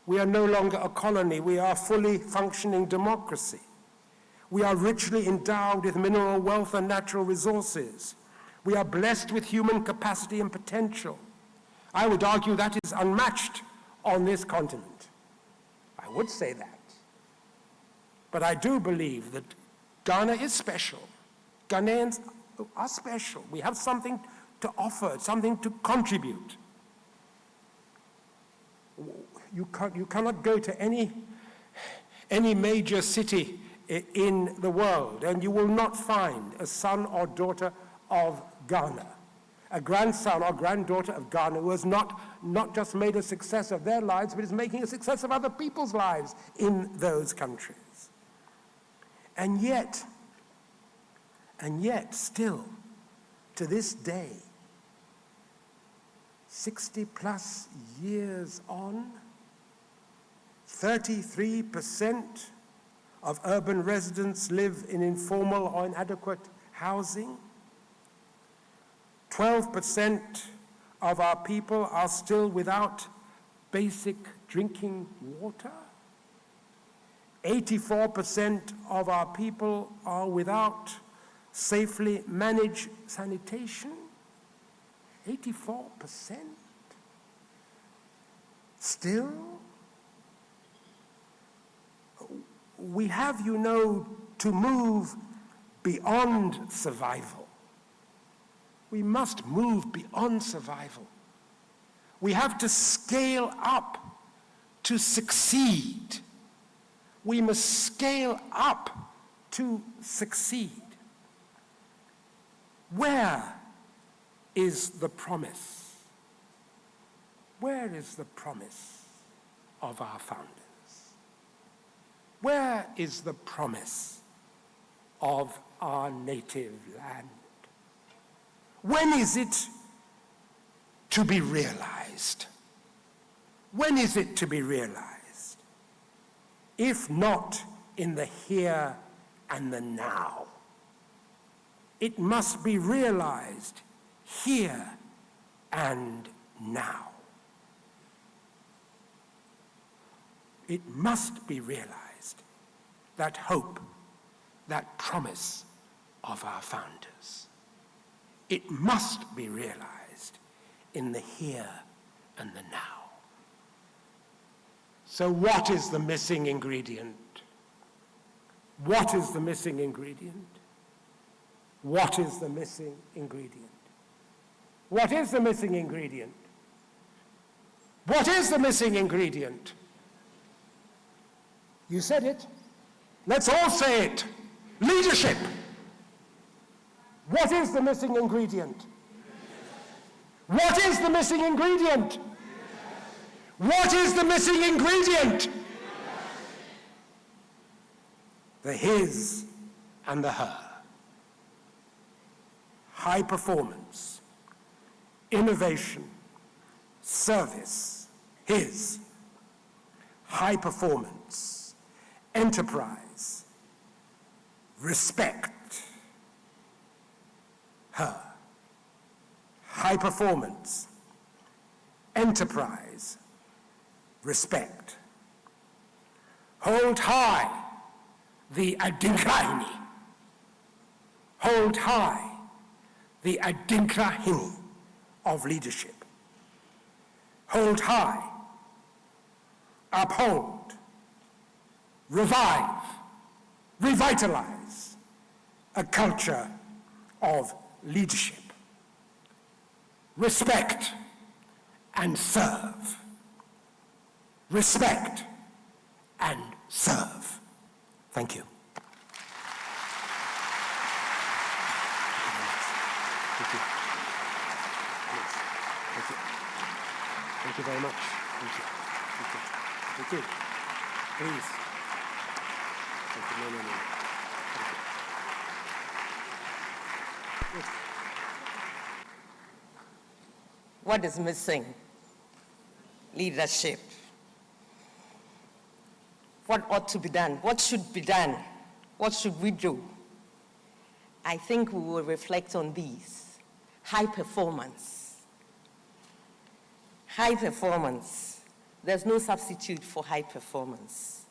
We are no longer a colony. We are a fully functioning democracy. We are richly endowed with mineral wealth and natural resources. We are blessed with human capacity and potential. I would argue that is unmatched on this continent. I would say that. But I do believe that Ghana is special. Ghanaians are special. We have something to offer, something to contribute. You cannot go to any major city in the world and you will not find a son or daughter of Ghana, a grandson or granddaughter of Ghana who has not just made a success of their lives, but is making a success of other people's lives in those countries. And yet, still, to this day, 60 plus years on, 33% of urban residents live in informal or inadequate housing. 12% of our people are still without basic drinking water. 84% of our people are without safely managed sanitation. 84%. Still, we have, you know, to move beyond survival. We must move beyond survival. We have to scale up to succeed. We must scale up to succeed. Where is the promise? Where is the promise of our founders? Where is the promise of our native land. When is it to be realized? When is it to be realized? If not in the here and the now, it must be realized here and now. It must be realized, that hope, that promise of our founders. It must be realized in the here and the now. So what is the missing ingredient? What is the missing ingredient? What is the missing ingredient? What is the missing ingredient? What is the missing ingredient? You said it. Let's all say it. Leadership. What is the missing ingredient? What is the missing ingredient? What is the missing ingredient? The his and the her. High performance, innovation, service, his. High performance, enterprise, respect, her. High performance, enterprise, respect. Hold high the adinkrahini. Hold high the adinkrahini of leadership. Hold high, uphold, revive, revitalize a culture of leadership. Respect and serve. Respect and serve. Thank you. Thank you. Thank you. Thank you very much. Thank you. Thank you. Thank you. Please. Thank you. No. Thank you. Yes. What is missing? Leadership. What ought to be done? What should be done? What should we do? I think we will reflect on these. High performance. High performance. There's no substitute for high performance.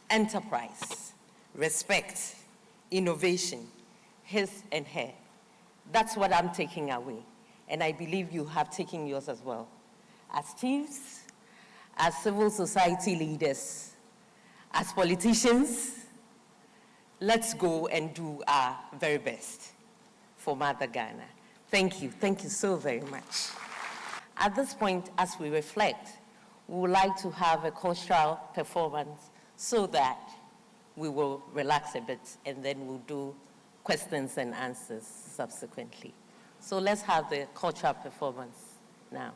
Enterprise, respect, innovation, his and her. That's what I'm taking away. And I believe you have taken yours as well. As chiefs, as civil society leaders, as politicians, let's go and do our very best for Mother Ghana. Thank you. Thank you so very much. At this point, as we reflect, we would like to have a cultural performance so that we will relax a bit and then we'll do questions and answers subsequently. So let's have the cultural performance now.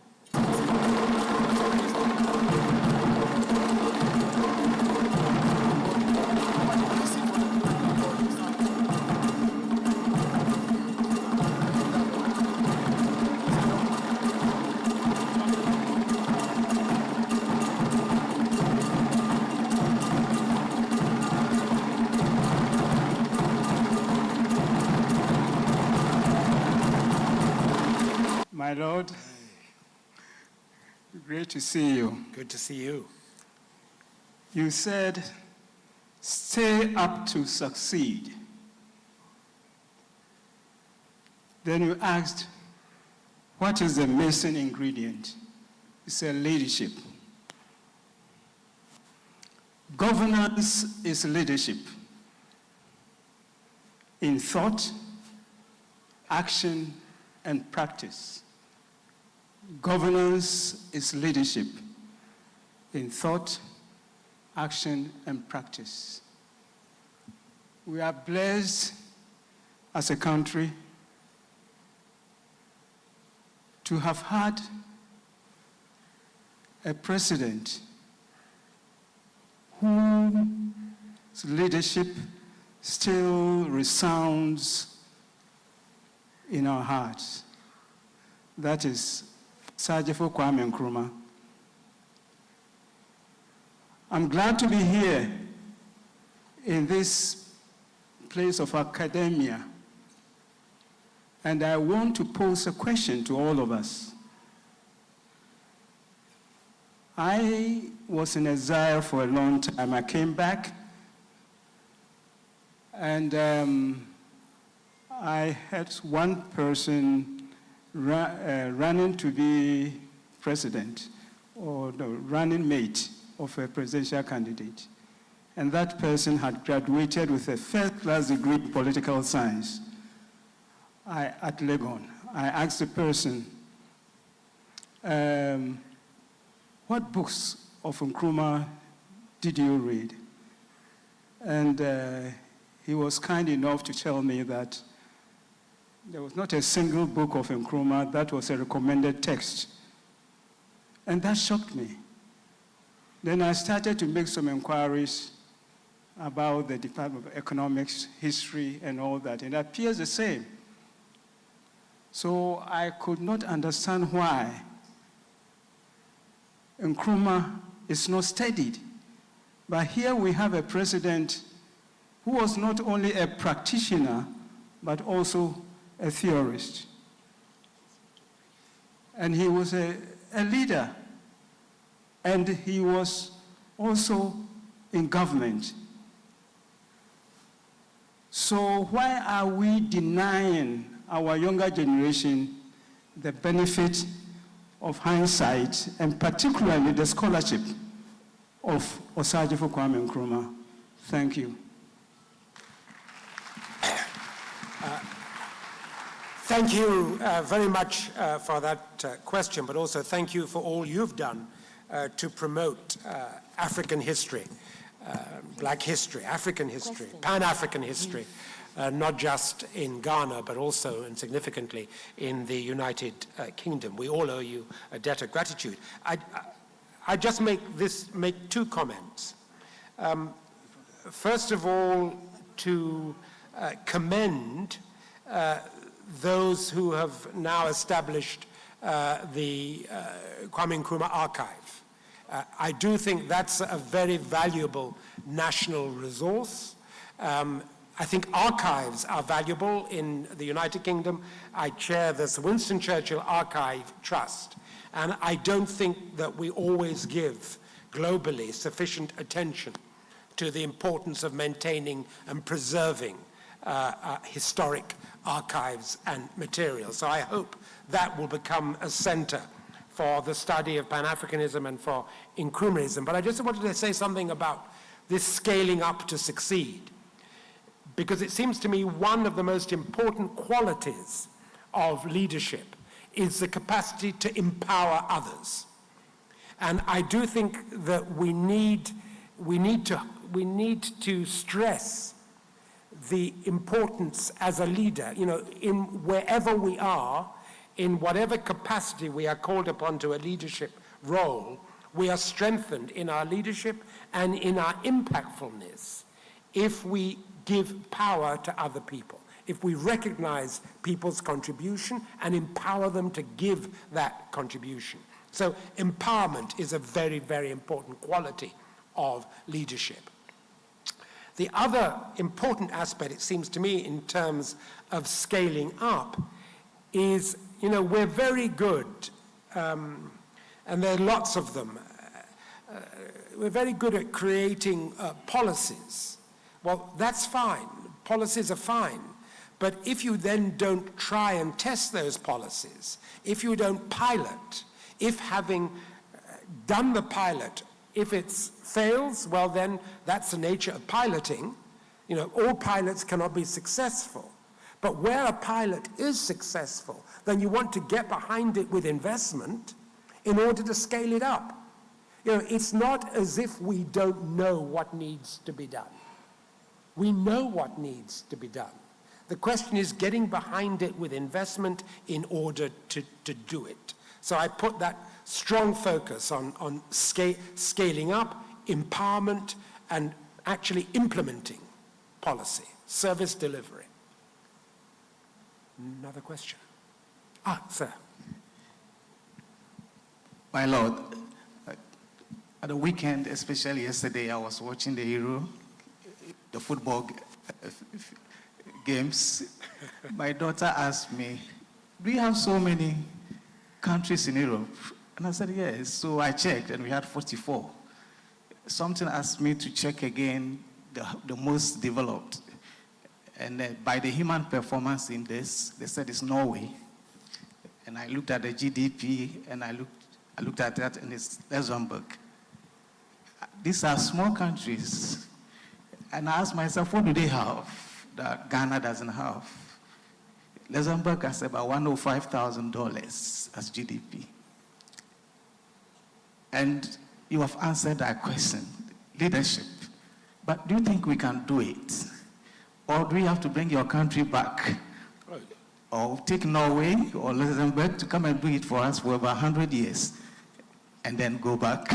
My Lord, great to see you. Good to see you. You said, stay up to succeed. Then you asked, what is the missing ingredient? You said leadership. Governance is leadership in thought, action, and practice. Governance is leadership in thought, action, and practice. We are blessed as a country to have had a president whose leadership still resounds in our hearts. That is Sajifo Kwame Nkrumah. I'm glad to be here in this place of academia, and I want to pose a question to all of us. I was in exile for a long time. I came back, and I had one person running to be president, or the running mate of a presidential candidate. And that person had graduated with a first-class degree in political science at Legon. I asked the person, what books of Nkrumah did you read? And he was kind enough to tell me that there was not a single book of Nkrumah that was a recommended text. And that shocked me. Then I started to make some inquiries about the Department of Economics, history, and all that, and it appears the same. So I could not understand why Nkrumah is not studied. But here we have a president who was not only a practitioner, but also a theorist. And he was a leader. And he was also in government. So why are we denying our younger generation the benefit of hindsight, and particularly the scholarship of Osagyefo Kwame Nkrumah? Thank you. Thank you very much for that question, but also thank you for all you've done to promote African history, Black history, African history, Pan-African history, not just in Ghana, but also and significantly in the United Kingdom. We all owe you a debt of gratitude. I just make two comments. First of all, to commend those who have now established the Kwame Nkrumah Archive. I do think that's a very valuable national resource. I think archives are valuable in the United Kingdom. I chair the Sir Winston Churchill Archive Trust, and I don't think that we always give globally sufficient attention to the importance of maintaining and preserving historic archives and materials. So I hope that will become a center for the study of Pan-Africanism and for Nkrumahism. But I just wanted to say something about this scaling up to succeed, because it seems to me one of the most important qualities of leadership is the capacity to empower others. And I do think that we need to stress the importance as a leader, in wherever we are, in whatever capacity we are called upon to a leadership role, we are strengthened in our leadership and in our impactfulness if we give power to other people, if we recognize people's contribution and empower them to give that contribution. So empowerment is a very, very important quality of leadership. The other important aspect, it seems to me, in terms of scaling up is, we're very good, and there are lots of them, we're very good at creating policies. Well, that's fine. Policies are fine. But if you then don't try and test those policies, if you don't pilot, if having done the pilot, if it fails, well then that's the nature of piloting. All pilots cannot be successful. But where a pilot is successful, then you want to get behind it with investment in order to scale it up. It's not as if we don't know what needs to be done. We know what needs to be done. The question is getting behind it with investment in order to do it. So I put that strong focus on scaling up, empowerment, and actually implementing policy, service delivery. Another question. Sir. My Lord, at the weekend, especially yesterday, I was watching the Euro, the football games. My daughter asked me, do you have so many countries in Europe? And I said, yes. So I checked, and we had 44. Something asked me to check again the most developed. And by the Human Performance Index, they said it's Norway. And I looked at the GDP, and I looked at that, and it's Luxembourg. These are small countries. And I asked myself, what do they have that Ghana doesn't have? Luxembourg has about $105,000 as GDP. And you have answered that question, leadership. But do you think we can do it? Or do we have to bring your country back? Or take Norway or Luxembourg to come and do it for us for about 100 years and then go back?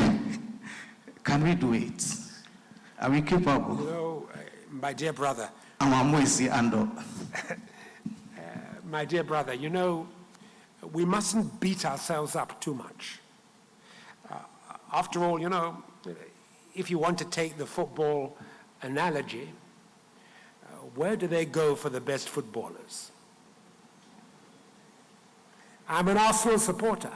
Can we do it? Are we capable? No, my dear brother. My dear brother, you know, we mustn't beat ourselves up too much. After all, you know, if you want to take the football analogy, where do they go for the best footballers? I'm an Arsenal supporter.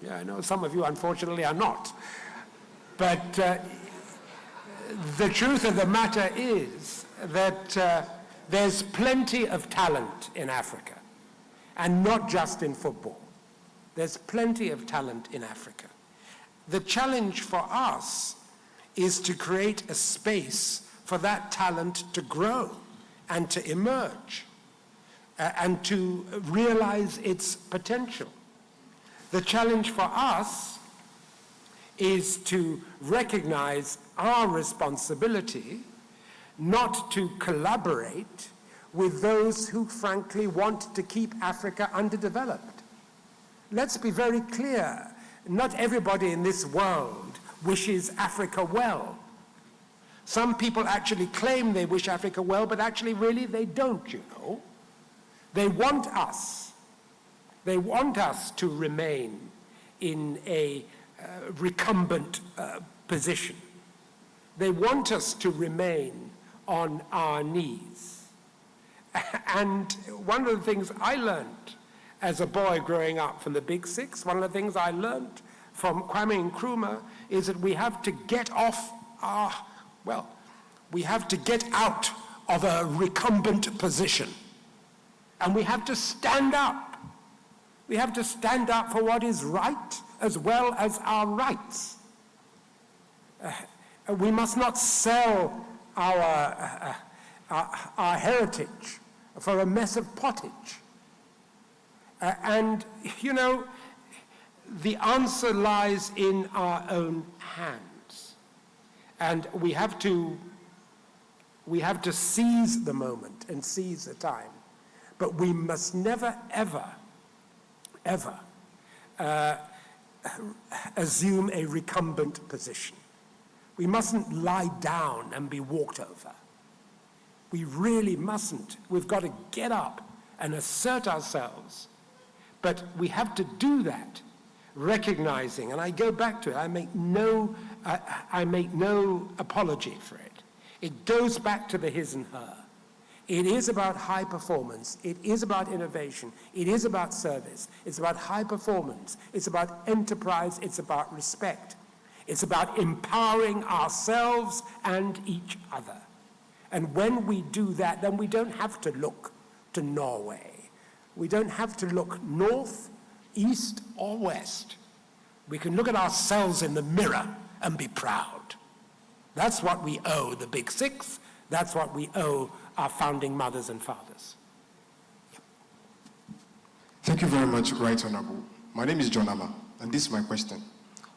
Yeah, I know some of you, unfortunately, are not. But the truth of the matter is that there's plenty of talent in Africa, and not just in football. There's plenty of talent in Africa. The challenge for us is to create a space for that talent to grow and to emerge and to realize its potential. The challenge for us is to recognize our responsibility not to collaborate with those who frankly want to keep Africa underdeveloped. Let's be very clear. Not everybody in this world wishes Africa well. Some people actually claim they wish Africa well, but actually really they don't, you know. They want us. They want us to remain in a recumbent position. They want us to remain on our knees. And one of the things I learned as a boy growing up from the Big Six, one of the things I learned from Kwame Nkrumah is that we have to get off we have to get out of a recumbent position. And we have to stand up. We have to stand up for what is right as well as our rights. We must not sell our heritage for a mess of pottage. And, you know, the answer lies in our own hands. And we have to seize the moment and seize the time. But we must never, ever, ever assume a recumbent position. We mustn't lie down and be walked over. We really mustn't. We've got to get up and assert ourselves. But we have to do that, recognizing, and I go back to it, I make no apology for it. It goes back to the his and her. It is about high performance. It is about innovation. It is about service. It's about high performance. It's about enterprise. It's about respect. It's about empowering ourselves and each other. And when we do that, then we don't have to look to Norway. We don't have to look north, east, or west. We can look at ourselves in the mirror and be proud. That's what we owe the Big Six. That's what we owe our founding mothers and fathers. Thank you very much, Right Honorable. My name is John Amma, and this is my question.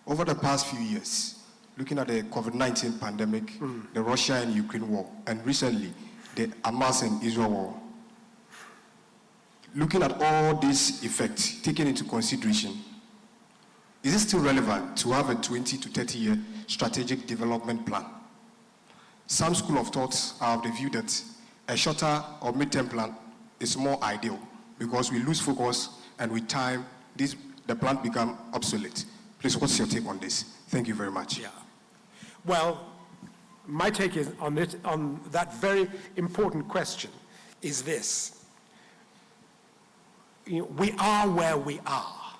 Over the past few years, looking at the COVID-19 pandemic, the Russia and Ukraine war, and recently, the Hamas and Israel war, looking at all these effects taken into consideration, is it still relevant to have a 20 to 30-year strategic development plan? some school of thoughts are of the view that a shorter or mid-term plan is more ideal because we lose focus and with time, the plan become obsolete. Please, what's your take on this? Thank you very much. Yeah. Well, my take is on that very important question is this. We are where we are.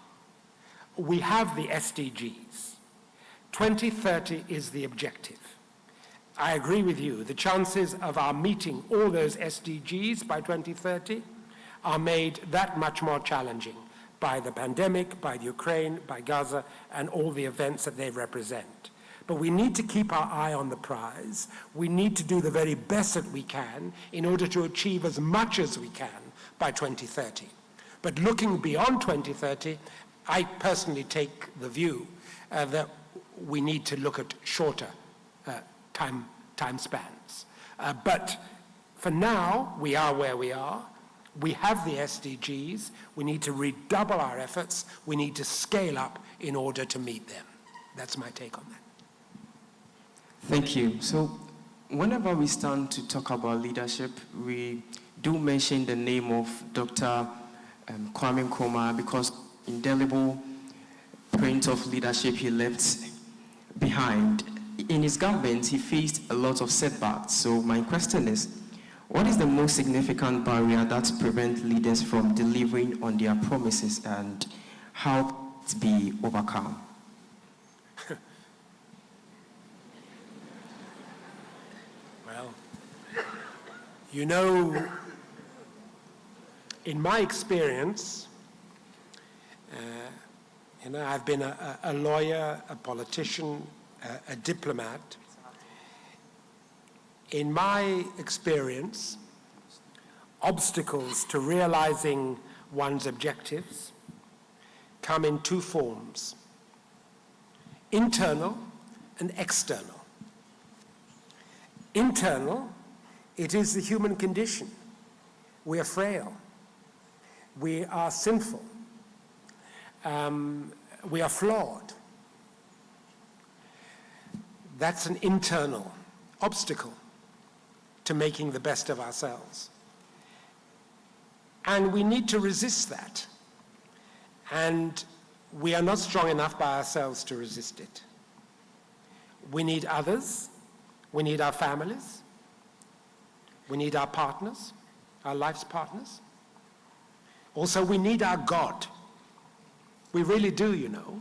We have the SDGs. 2030 is the objective. I agree with you. The chances of our meeting all those SDGs by 2030 are made that much more challenging by the pandemic, by Ukraine, by Gaza, and all the events that they represent. But we need to keep our eye on the prize. We need to do the very best that we can in order to achieve as much as we can by 2030. But looking beyond 2030, I personally take the view that we need to look at shorter time spans. But for now, we are where we are. We have the SDGs. We need to redouble our efforts. We need to scale up in order to meet them. That's my take on that. Thank you. So whenever we stand to talk about leadership, we do mention the name of Dr. Kwame Nkrumah because indelible print of leadership he left behind. In his government, he faced a lot of setbacks. So my question is, what is the most significant barrier that prevents leaders from delivering on their promises and how can it be overcome? Well, you know, in my experience, I've been a lawyer, a politician, a diplomat. In my experience, obstacles to realizing one's objectives come in two forms: internal and external. Internal, it is the human condition. We are frail. We are sinful. We are flawed. That's an internal obstacle to making the best of ourselves. And we need to resist that. And we are not strong enough by ourselves to resist it. We need others. We need our families. We need our partners, our life's partners. Also, we need our God. We really do, you know.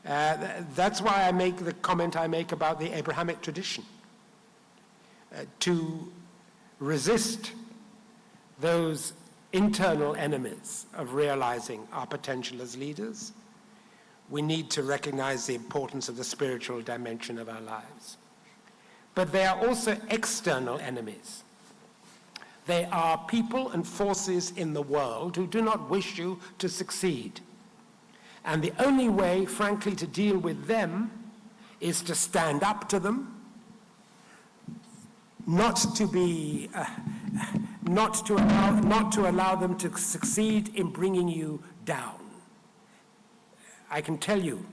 That's why I make the comment I make about the Abrahamic tradition. To resist those internal enemies of realizing our potential as leaders, we need to recognize the importance of the spiritual dimension of our lives. But they are also external enemies. They are people and forces in the world who do not wish you to succeed. And the only way, frankly, to deal with them is to stand up to them, not to allow them to succeed in bringing you down. I can tell you,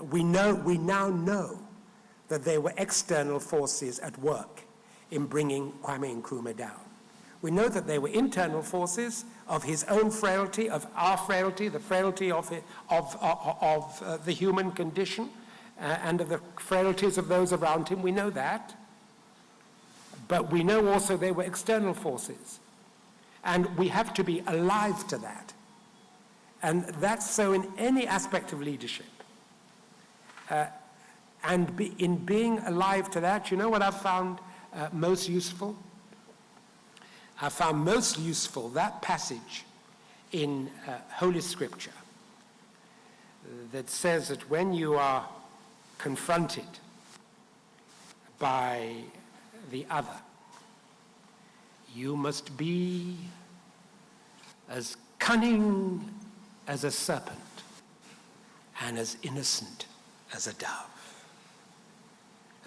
we now know that there were external forces at work in bringing Kwame Nkrumah down. We know that there were internal forces of his own frailty, of our frailty, the frailty of the human condition, and of the frailties of those around him. We know that. But we know also there were external forces. And we have to be alive to that. And that's so in any aspect of leadership. In being alive to that, you know what I've found most useful? I found most useful that passage in Holy Scripture that says that when you are confronted by the other, you must be as cunning as a serpent and as innocent as a dove.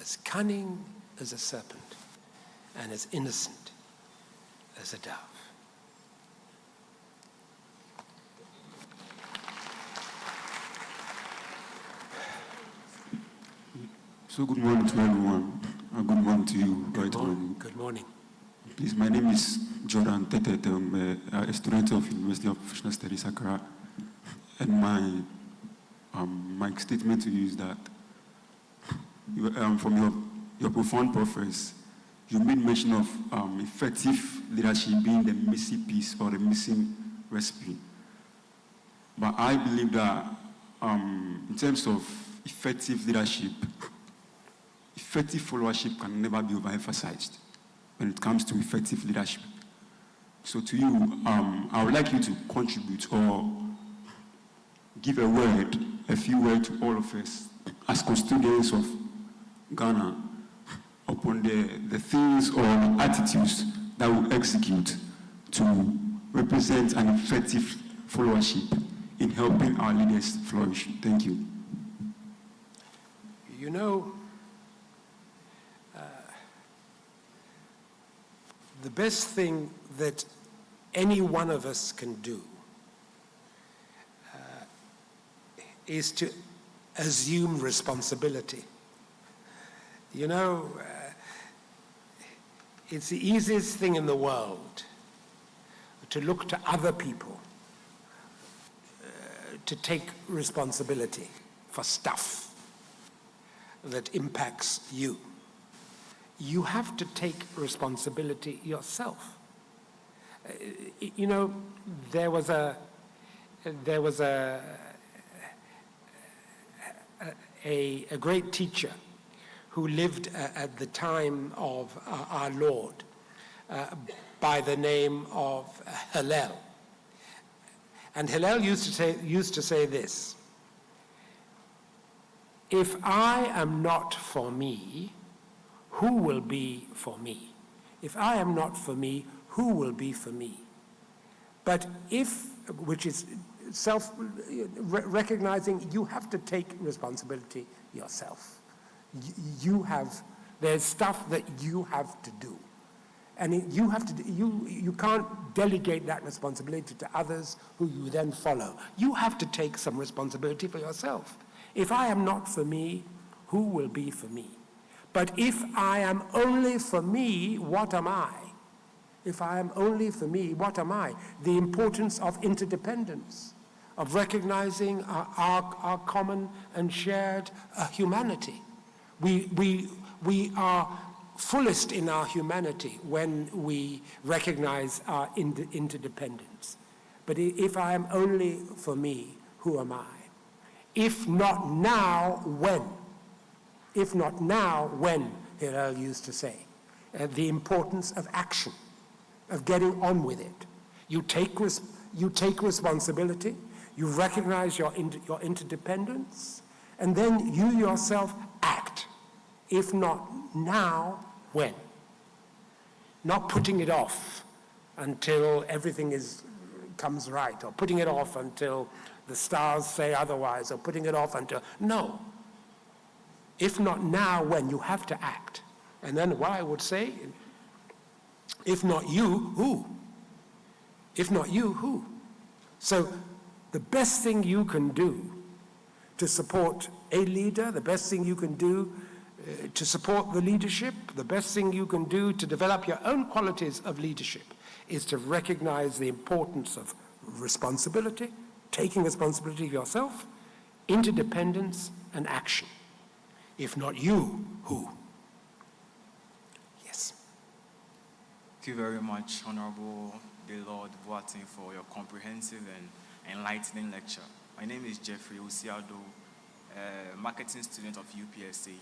As cunning as a serpent and as innocent as a dove. So good morning to everyone. Good morning to you. Good morning. Please, my name is Jordan Tetet. I'm a student of University of Professional Studies, Accra. And my statement to you is that from your profound preface, you made mention of effective leadership being the missing piece or the missing recipe. But I believe that in terms of effective leadership, effective followership can never be overemphasized when it comes to effective leadership. So to you, I would like you to contribute or give a few words to all of us as custodians of Ghana upon the things or the attitudes that we execute to represent an effective followership in helping our leaders flourish. Thank you. You know, the best thing that any one of us can do is to assume responsibility. You know, it's the easiest thing in the world to look to other people to take responsibility for stuff that impacts you. You have to take responsibility yourself. You know, there was a great teacher who lived at the time of our Lord by the name of Hillel. And Hillel used to say this: if I am not for me, who will be for me? If I am not for me, who will be for me? But which is recognizing you have to take responsibility yourself. There's stuff that you have to do. And you can't delegate that responsibility to others who you then follow. You have to take some responsibility for yourself. If I am not for me, who will be for me? But if I am only for me, what am I? If I am only for me, what am I? The importance of interdependence, of recognizing our common and shared humanity. We are fullest in our humanity when we recognize our interdependence. But if I am only for me, who am I? If not now, when? If not now, when? Hillel used to say. The importance of action, of getting on with it. You take responsibility, you recognize your interdependence, and then you yourself act. If not now, when? Not putting it off until everything comes right, or putting it off until the stars say otherwise, or putting it off until, no. If not now, when? You have to act. And then what I would say, if not you, who? If not you, who? So the best thing you can do to support a leader, the best thing you can do to support the leadership, the best thing you can do to develop your own qualities of leadership is to recognize the importance of responsibility, taking responsibility of yourself, interdependence, and action. If not you, who? Yes. Thank you very much, Honorable Lord Boateng, for your comprehensive and enlightening lecture. My name is Jeffrey Usiado, marketing student of UPSA.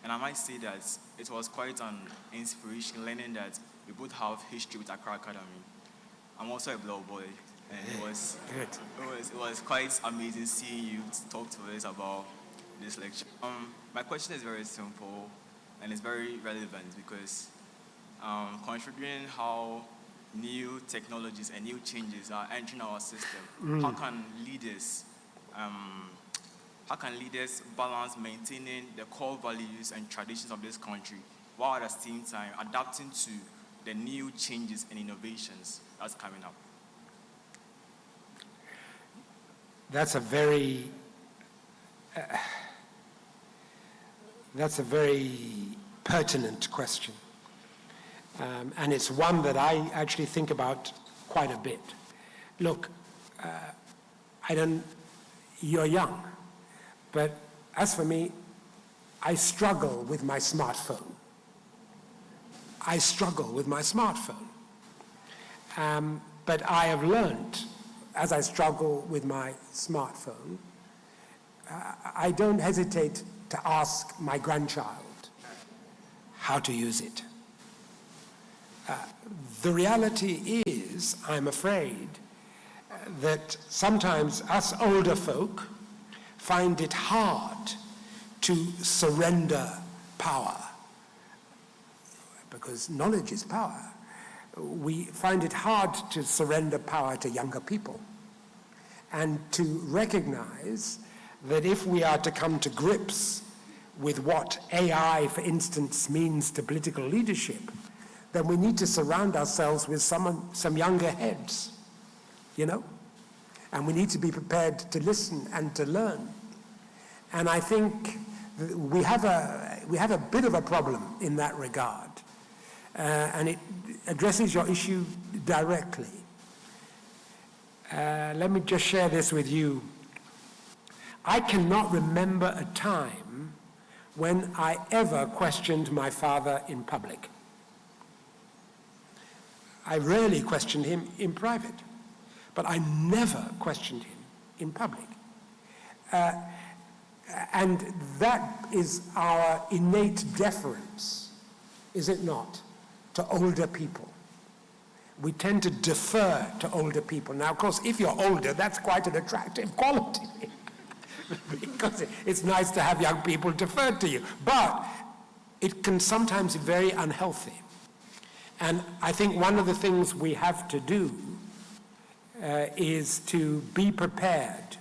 And I might say that it was quite an inspiration learning that we both have history with Accra Academy. I'm also a Blow boy, and it was quite amazing seeing you talk to us about this lecture. My question is very simple, and it's very relevant because considering how new technologies and new changes are entering our system, how can leaders balance maintaining the core values and traditions of this country while at the same time adapting to the new changes and innovations that's coming up? That's a very pertinent question. And it's one that I actually think about quite a bit. Look, you're young, but as for me, I struggle with my smartphone. But I have learned, as I struggle with my smartphone, I don't hesitate to ask my grandchild how to use it. The reality is, I'm afraid, that sometimes us older folk find it hard to surrender power, because knowledge is power. We find it hard to surrender power to younger people, and to recognize that if we are to come to grips with what AI, for instance, means to political leadership, then we need to surround ourselves with some younger heads, you know? And we need to be prepared to listen and to learn. And I think we have a bit of a problem in that regard. And it addresses your issue directly. Let me just share this with you. I cannot remember a time when I ever questioned my father in public. I rarely questioned him in private, but I never questioned him in public. And that is our innate deference, is it not, to older people. We tend to defer to older people. Now, of course, if you're older, that's quite an attractive quality, because it's nice to have young people defer to you. But it can sometimes be very unhealthy. And I think one of the things we have to do is to be prepared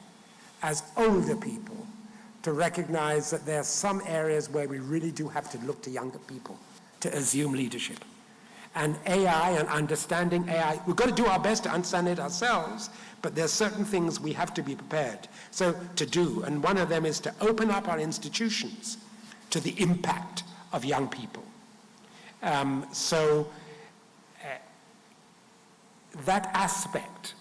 as older people to recognize that there are some areas where we really do have to look to younger people to assume leadership. And AI and understanding AI, we've got to do our best to understand it ourselves, but there's certain things we have to be prepared to do. And one of them is to open up our institutions to the impact of young people. That aspect,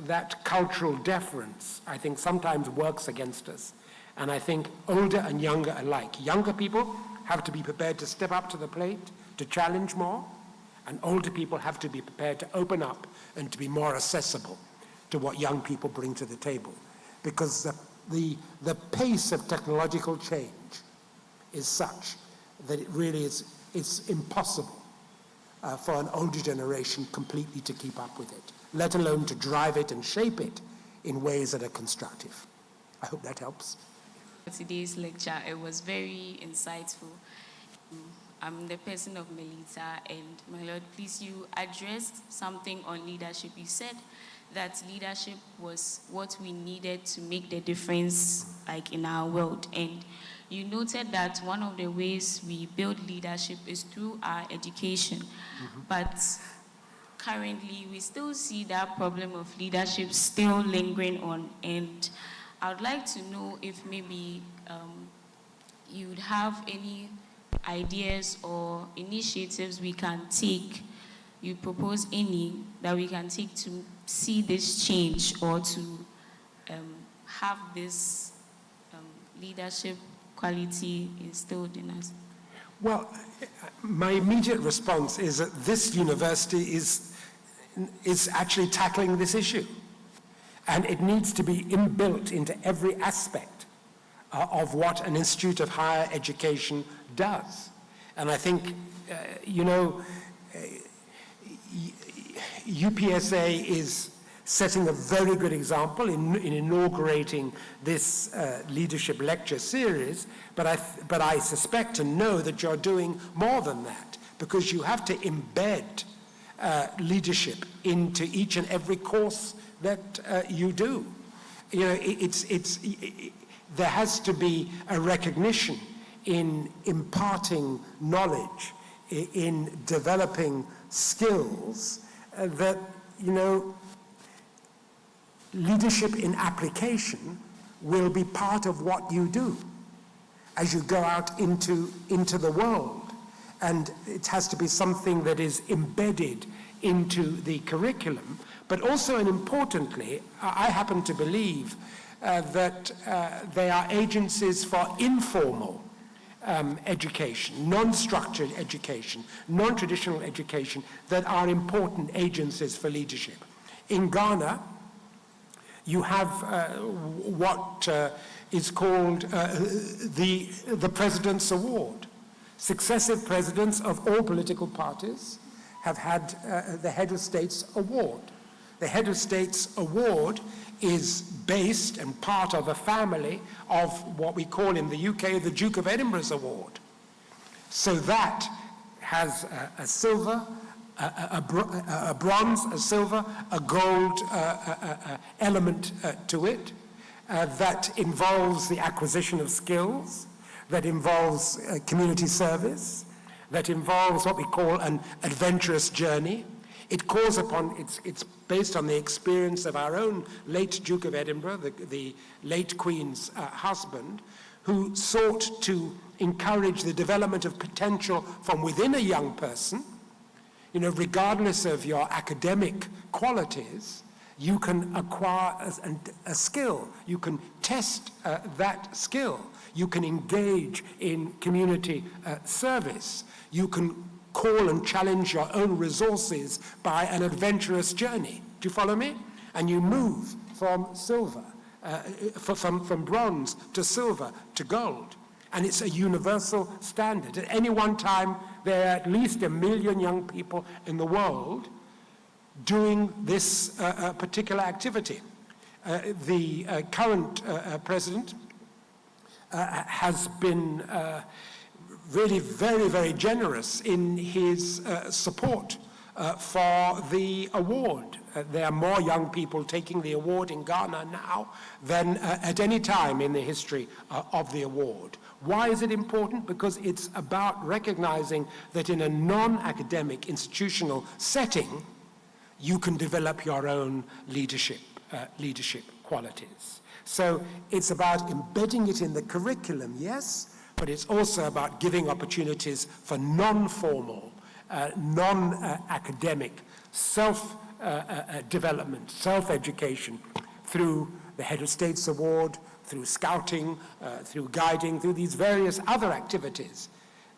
that cultural deference, I think sometimes works against us. And I think older and younger alike. Younger people have to be prepared to step up to the plate, to challenge more, and older people have to be prepared to open up and to be more accessible to what young people bring to the table. Because the pace of technological change is such that it really is, it's impossible for an older generation completely to keep up with it, let alone to drive it and shape it in ways that are constructive. I hope that helps. Today's lecture, it was very insightful. I'm the person of Melita, and my Lord, please, you addressed something on leadership. You said that leadership was what we needed to make the difference, like, in our world. And you noted that one of the ways we build leadership is through our education. Mm-hmm. But currently, we still see that problem of leadership still lingering on. And I would like to know if maybe you'd have any ideas or initiatives we can take, you propose any, that we can take to see this change or to have this leadership quality instilled in us? Well, my immediate response is that this university is actually tackling this issue. And it needs to be inbuilt into every aspect of what an institute of higher education does. And I think, UPSA is setting a very good example in inaugurating this leadership lecture series, but I suspect and know that you're doing more than that, because you have to embed leadership into each and every course that you do. There has to be a recognition in imparting knowledge, in developing skills that, leadership in application will be part of what you do as you go out into the world. and it has to be something that is embedded into the curriculum, but also and importantly, I happen to believe that they are agencies for informal education, non-structured education, non-traditional education that are important agencies for leadership. In Ghana, you have what is called the President's Award. Successive presidents of all political parties have had the Head of State's Award. The Head of State's Award is based and part of a family of what we call in the UK the Duke of Edinburgh's Award. So that has a silver, a bronze, a silver, a gold element to it that involves the acquisition of skills, that involves community service, that involves what we call an adventurous journey. It calls upon, it's based on the experience of our own late Duke of Edinburgh, the late Queen's husband, who sought to encourage the development of potential from within a young person. You know, regardless of your academic qualities, you can acquire a skill. You can test that skill. You can engage in community service. You can call and challenge your own resources by an adventurous journey. Do you follow me? And you move from silver, from bronze to silver to gold. And it's a universal standard. At any one time, there are at least 1 million young people in the world doing this particular activity. The current president has been really very, very generous in his support for the award. There are more young people taking the award in Ghana now than at any time in the history of the award. Why is it important? Because it's about recognizing that in a non-academic institutional setting, you can develop your own leadership qualities. So it's about embedding it in the curriculum, yes, but it's also about giving opportunities for non-formal, non-academic self-development, self-education through the Head of State's Award, through scouting, through guiding, through these various other activities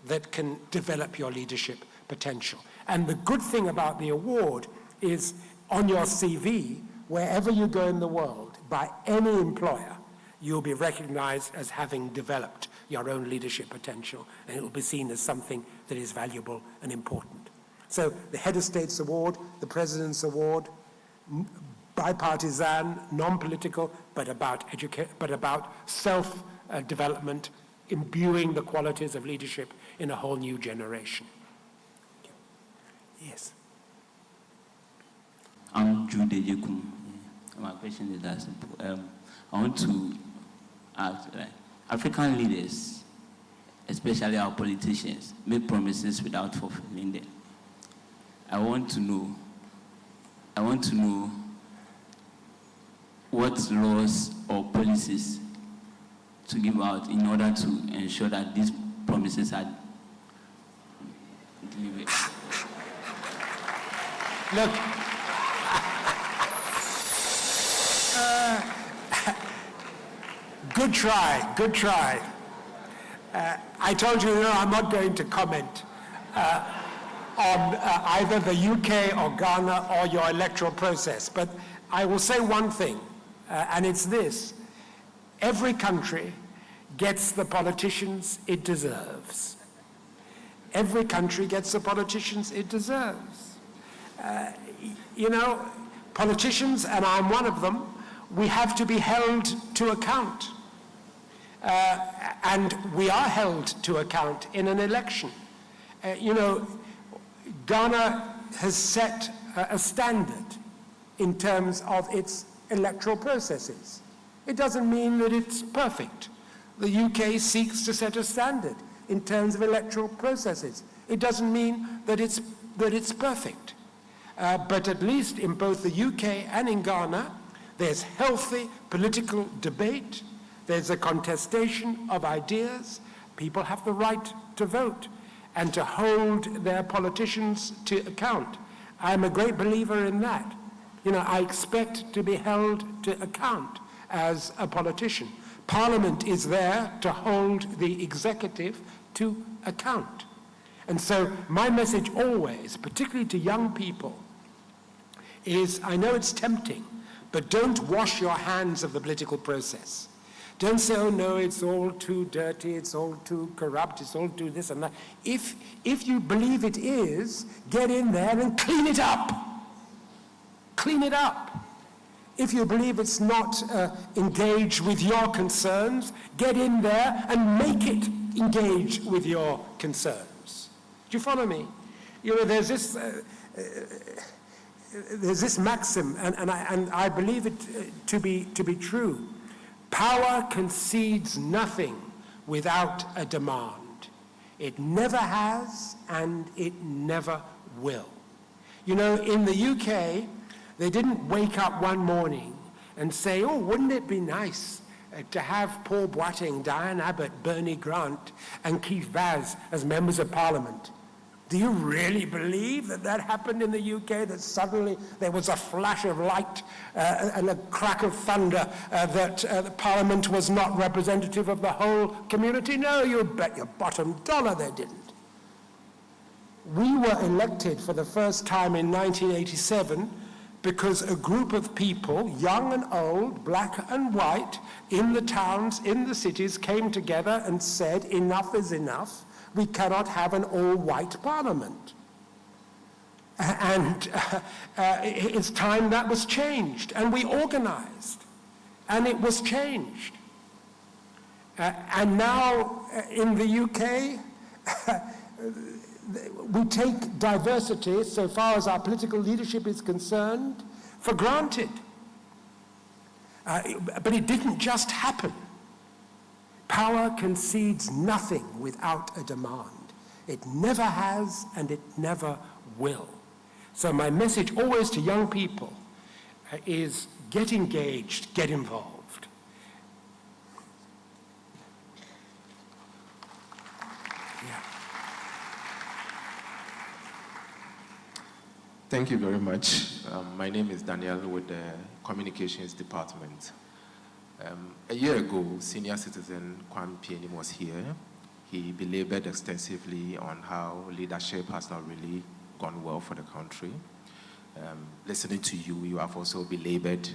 that can develop your leadership potential. And the good thing about the award is on your CV, wherever you go in the world, by any employer, you'll be recognized as having developed your own leadership potential, and it will be seen as something that is valuable and important. So the Head of State's Award, the President's Award, bipartisan, non-political, but about self-development, imbuing the qualities of leadership in a whole new generation. Yes. I'm Jude Yekum. My question is that simple. I want to ask, African leaders, especially our politicians, make promises without fulfilling them. I want to know what laws or policies to give out in order to ensure that these promises are delivered. Look, good try. I told you, I'm not going to comment on either the UK or Ghana or your electoral process, but I will say one thing, and it's this. Every country gets the politicians it deserves. Every country gets the politicians it deserves. Politicians, and I'm one of them, we have to be held to account. And we are held to account in an election. Ghana has set a standard in terms of its electoral processes. It doesn't mean that it's perfect. The UK seeks to set a standard in terms of electoral processes. It doesn't mean that it's perfect. But at least in both the UK and in Ghana, there's healthy political debate. There's a contestation of ideas. People have the right to vote. and to hold their politicians to account. I'm a great believer in that. You know, I expect to be held to account as a politician. Parliament is there to hold the executive to account. And so my message always, particularly to young people, is, I know it's tempting, but don't wash your hands of the political process. Don't say, oh no, it's all too dirty, it's all too corrupt, it's all too this and that. If you believe it is, get in there and clean it up. Clean it up. If you believe it's not engaged with your concerns, get in there and make it engage with your concerns. Do you follow me? You know, there's this maxim, and I believe it to be true. Power concedes nothing without a demand. It never has, and it never will. You know, in the UK, they didn't wake up one morning and say, oh, wouldn't it be nice to have Paul Boateng, Diane Abbott, Bernie Grant, and Keith Vaz as members of Parliament. Do you really believe that happened in the UK, that suddenly there was a flash of light and a crack of thunder that the Parliament was not representative of the whole community? No, you bet your bottom dollar they didn't. We were elected for the first time in 1987 because a group of people, young and old, black and white, in the towns, in the cities, came together and said, enough is enough. We cannot have an all-white parliament. And it's time that was changed. And we organized. And it was changed. And now in the UK, we take diversity, so far as our political leadership is concerned, for granted. But it didn't just happen. Power concedes nothing without a demand. It never has, and it never will. So my message always to young people is get engaged, get involved. Yeah. Thank you very much. My name is Daniel with the Communications Department. A year ago, senior citizen Kwame Pieni was here. He belabored extensively on how leadership has not really gone well for the country. Listening to you, you have also belabored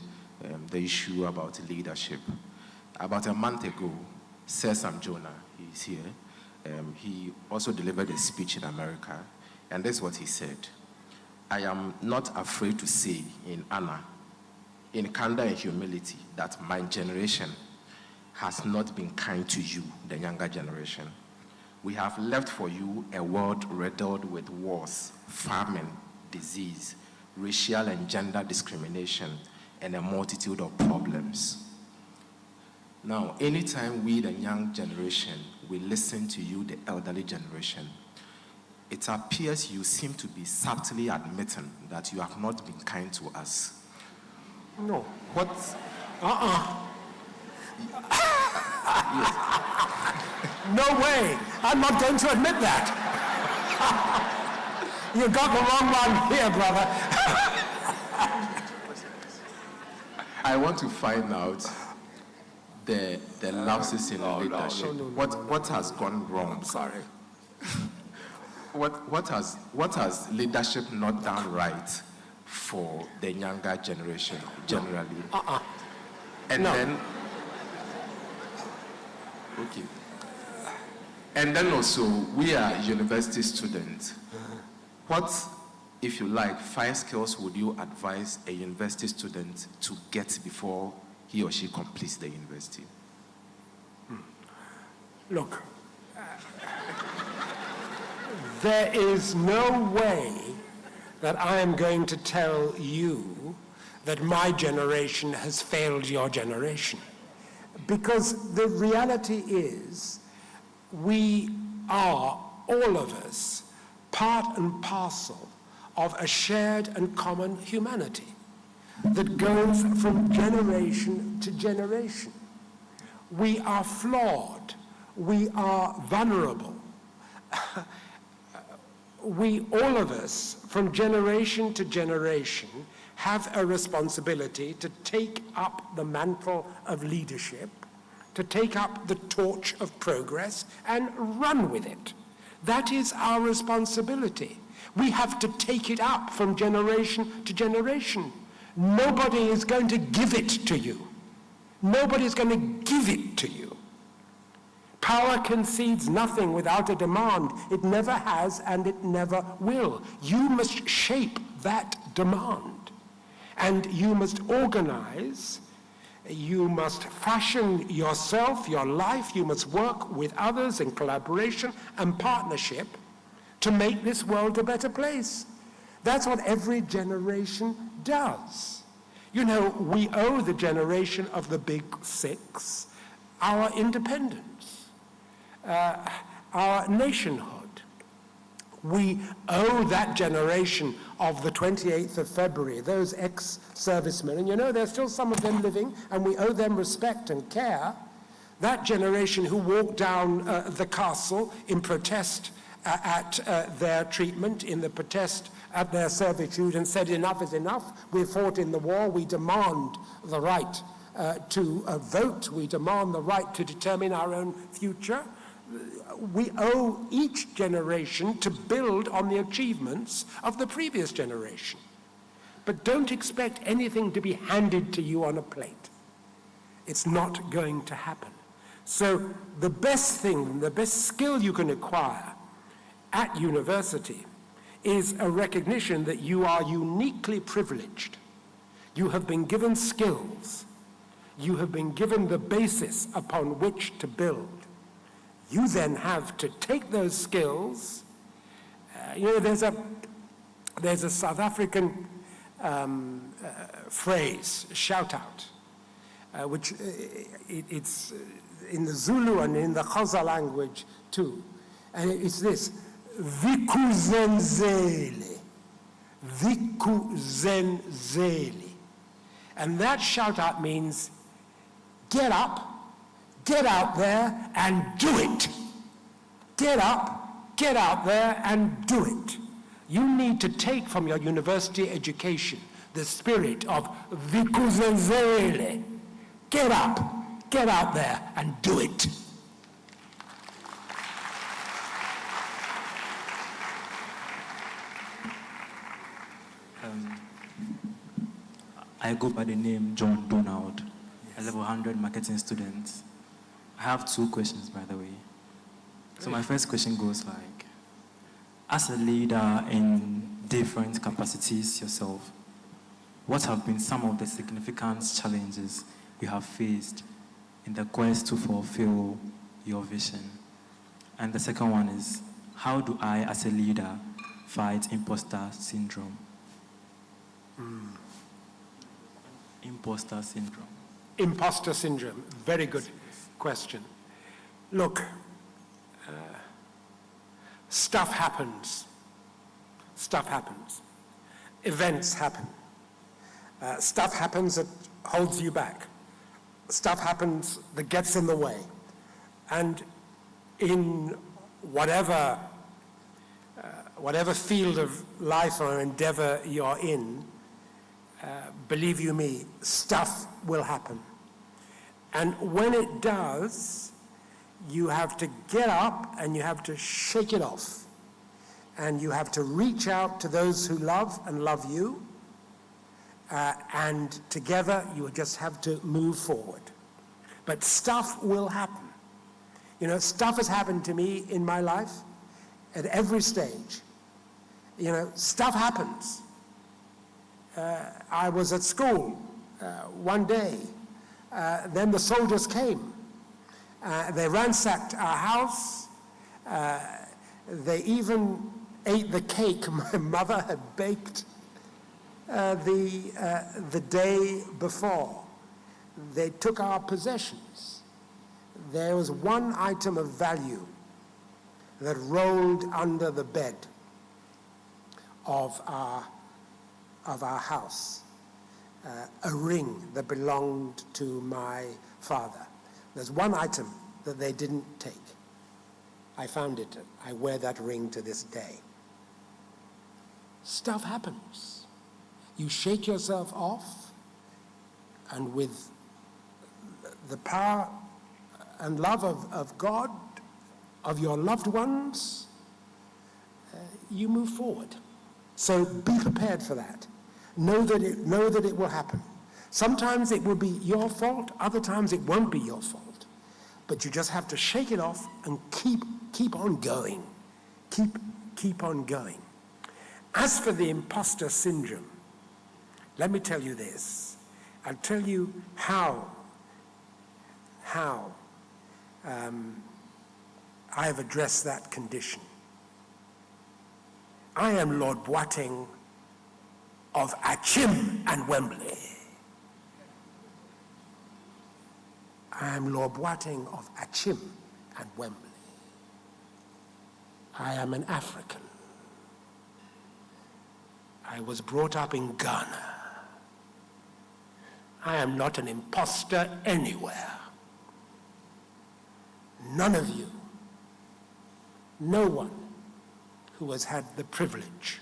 the issue about leadership. About a month ago, Sir Sam Jonah, he's here, he also delivered a speech in America, and this is what he said. I am not afraid to say in honor, in candor and humility, that my generation has not been kind to you, the younger generation. We have left for you a world riddled with wars, famine, disease, racial and gender discrimination, and a multitude of problems. Now, anytime we, the young generation, we listen to you, the elderly generation, it appears you seem to be subtly admitting that you have not been kind to us. No. What? Yes. No way. I'm not going to admit that. You got the wrong one here, brother. I want to find out the lapses in leadership. No. What has gone wrong? I'm sorry. What has leadership not done right for the younger generation generally? And no. then, okay. And then also, we are university students. What, if you like, 5 skills would you advise a university student to get before he or she completes the university? Look, there is no way that I am going to tell you that my generation has failed your generation. Because the reality is, we are, all of us, part and parcel of a shared and common humanity that goes from generation to generation. We are flawed. We are vulnerable. we, all of us, from generation to generation, have a responsibility to take up the mantle of leadership, to take up the torch of progress and run with it. That is our responsibility. We have to take it up from generation to generation. Nobody is going to give it to you. Nobody is going to give it to you. Power concedes nothing without a demand. It never has and it never will. You must shape that demand. And you must organize, you must fashion yourself, your life, you must work with others in collaboration and partnership to make this world a better place. That's what every generation does. You know, we owe the generation of the Big Six our independence, our nationhood. We owe that generation of the 28th of February, those ex-servicemen, and you know, there's still some of them living, and we owe them respect and care. That generation who walked down the castle in protest at their treatment, in the protest at their servitude, and said enough is enough. We fought in the war. We demand the right to vote. We demand the right to determine our own future. We owe each generation to build on the achievements of the previous generation. But don't expect anything to be handed to you on a plate. It's not going to happen. So the best thing, the best skill you can acquire at university is a recognition that you are uniquely privileged. You have been given skills. You have been given the basis upon which to build. You then have to take those skills. You know, there's a South African phrase, shout out, which it's in the Zulu and in the Xhosa language too. And it's this, Vikuzenzele, Vikuzenzele. And that shout out means get up, get out there and do it. Get up, get out there and do it. You need to take from your university education the spirit of Vikuzenzele. Get up, get out there and do it. I go by the name John Donald, a level 100 marketing student. I have 2 questions, by the way. So my first question goes like, as a leader in different capacities yourself, what have been some of the significant challenges you have faced in the quest to fulfill your vision? And the second one is, how do I, as a leader, fight imposter syndrome? Imposter syndrome. Imposter syndrome, very good question. Look, stuff happens. Stuff happens. Events happen. Stuff happens that holds you back. Stuff happens that gets in the way. And in whatever field of life or endeavor you're in, believe you me, stuff will happen. And when it does, you have to get up and you have to shake it off. And you have to reach out to those who love and love you. And together, you just have to move forward. But stuff will happen. You know, stuff has happened to me in my life at every stage. You know, stuff happens. I was at school one day. Then the soldiers came. They ransacked our house. They even ate the cake my mother had baked the day before. They took our possessions. There was one item of value that rolled under the bed of our house, a ring that belonged to my father. There's one item that they didn't take. I found it. I wear that ring to this day. stuff happens. You shake yourself off, and with the power and love of God, of your loved ones, you move forward. So be prepared for that. Know that it will happen. Sometimes it will be your fault, other times it won't be your fault. But you just have to shake it off and keep on going. Keep on going. As for the imposter syndrome, let me tell you this. I'll tell you how I have addressed that condition. I am Lord Boateng of Achim and Wembley. I am Lord Boateng of Achim and Wembley. I am an African. I was brought up in Ghana. I am not an imposter anywhere. None of you, no one who has had the privilege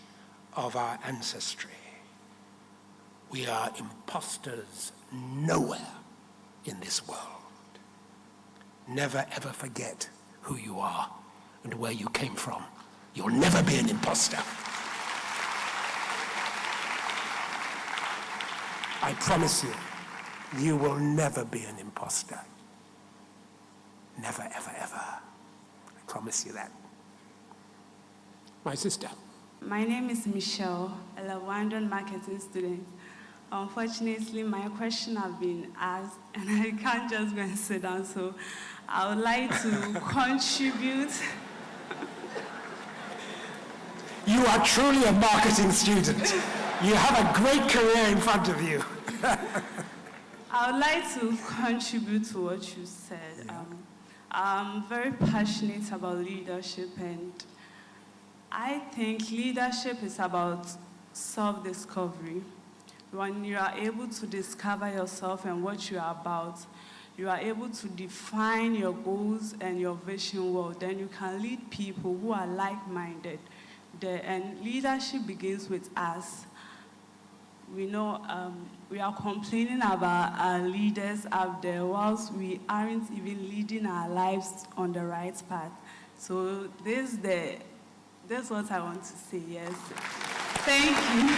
of our ancestry. We are imposters nowhere in this world. Never ever forget who you are and where you came from. You'll never be an imposter. I promise you, you will never be an imposter. Never, ever, ever. I promise you that. My sister. My name is Michelle, a London marketing student. Unfortunately, my question has been asked, and I can't just go and sit down, so I would like to contribute. You are truly a marketing student. You have a great career in front of you. I would like to contribute to what you said. Yeah. I'm very passionate about leadership, and I think leadership is about self-discovery. When you are able to discover yourself and what you are about, you are able to define your goals and your vision well. Then you can lead people who are like-minded. And leadership begins with us. We know we are complaining about our leaders out there whilst we aren't even leading our lives on the right path. So that's what I want to say, yes. Thank you.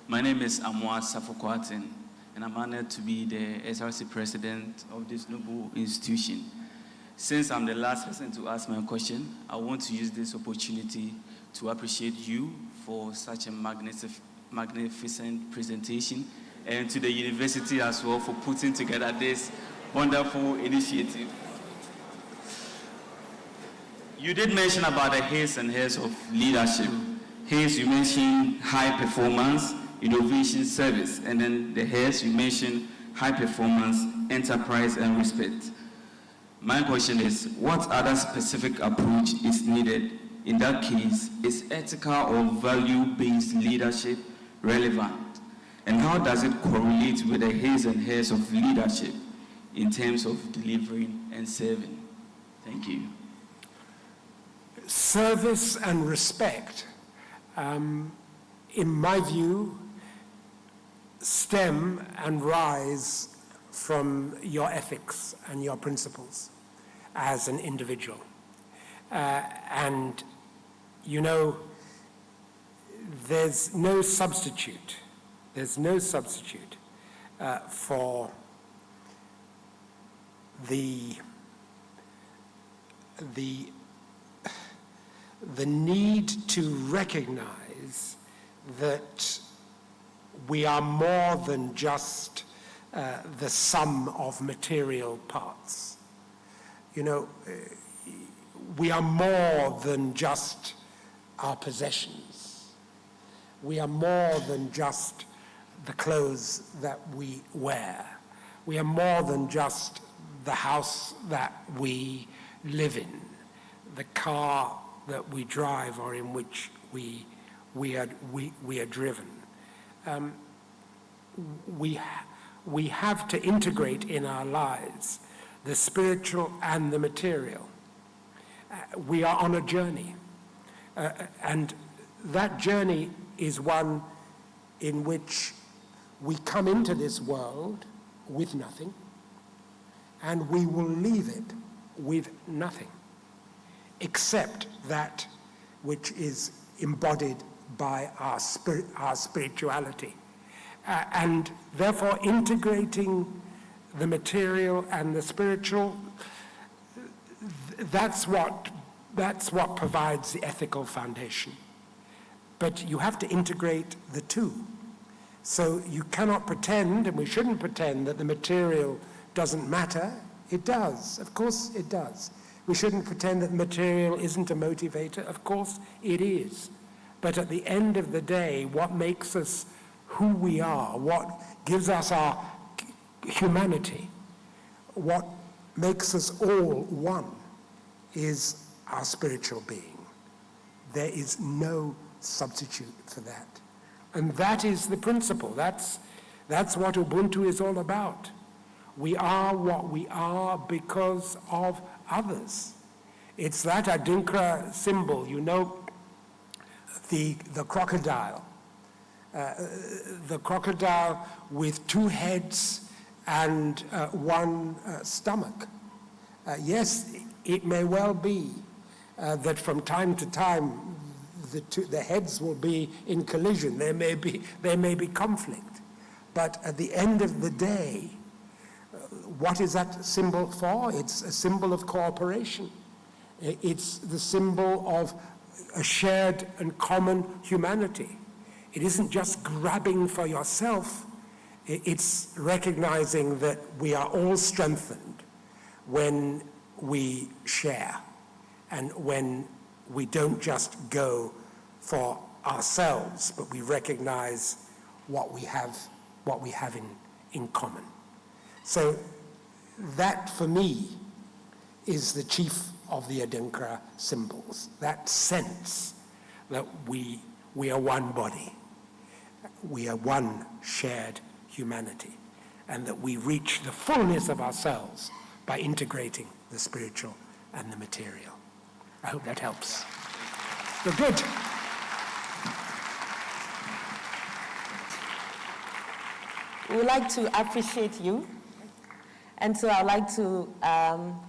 My name is Amwa Safokwatin, and I'm honored to be the SRC president of this noble institution. Since I'm the last person to ask my question, I want to use this opportunity to appreciate you for such a magnificent presentation, and to the university as well for putting together this wonderful initiative. You did mention about the H's and H's of leadership. H's, you mentioned high performance, innovation, service, and then the H's, you mentioned high performance, enterprise, and respect. My question is, what other specific approach is needed? In that case, is ethical or value-based leadership relevant? And how does it correlate with the H's and H's of leadership in terms of delivering and serving? Thank you. Service and respect, in my view, stem and rise from your ethics and your principles as an individual. And, you know, there's no substitute for the need to recognize that we are more than just the sum of material parts. You know, we are more than just our possessions. We are more than just the clothes that we wear. We are more than just the house that we live in, the car that we drive or in which we are driven. We have to integrate in our lives the spiritual and the material. We are on a journey. And that journey is one in which we come into this world with nothing, and we will leave it with nothing, except that which is embodied by our spirituality. And therefore, integrating the material and the spiritual, that's what provides the ethical foundation. But you have to integrate the two. So you cannot pretend, and we shouldn't pretend, that the material doesn't matter. It does. Of course it does. We shouldn't pretend that the material isn't a motivator. Of course it is. But at the end of the day, what makes us who we are, what gives us our humanity, what makes us all one, is our spiritual being. There is no substitute for that. And that is the principle. That's what Ubuntu is all about. We are what we are because of others. It's that Adinkra symbol, you know, the crocodile. The crocodile with two heads and one stomach. Yes, it may well be that from time to time the heads will be in collision. There may be conflict. But at the end of the day, what is that symbol for? It's a symbol of cooperation. It's the symbol of a shared and common humanity. It isn't just grabbing for yourself. It's recognizing that we are all strengthened when we share and when we don't just go for ourselves, but we recognize what we have in common. So that, for me, is the chief of the Adinkra symbols, that sense that we are one body, we are one shared humanity, and that we reach the fullness of ourselves by integrating the spiritual and the material. I hope that helps. You're good. We would like to appreciate you. And so I'd like to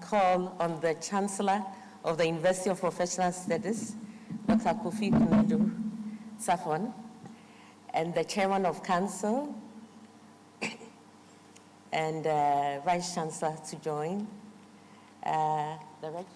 call on the Chancellor of the University of Professional Studies, Dr. Kofi Kunudu Safon, and the Chairman of Council, and Vice Chancellor to join. The Registrar.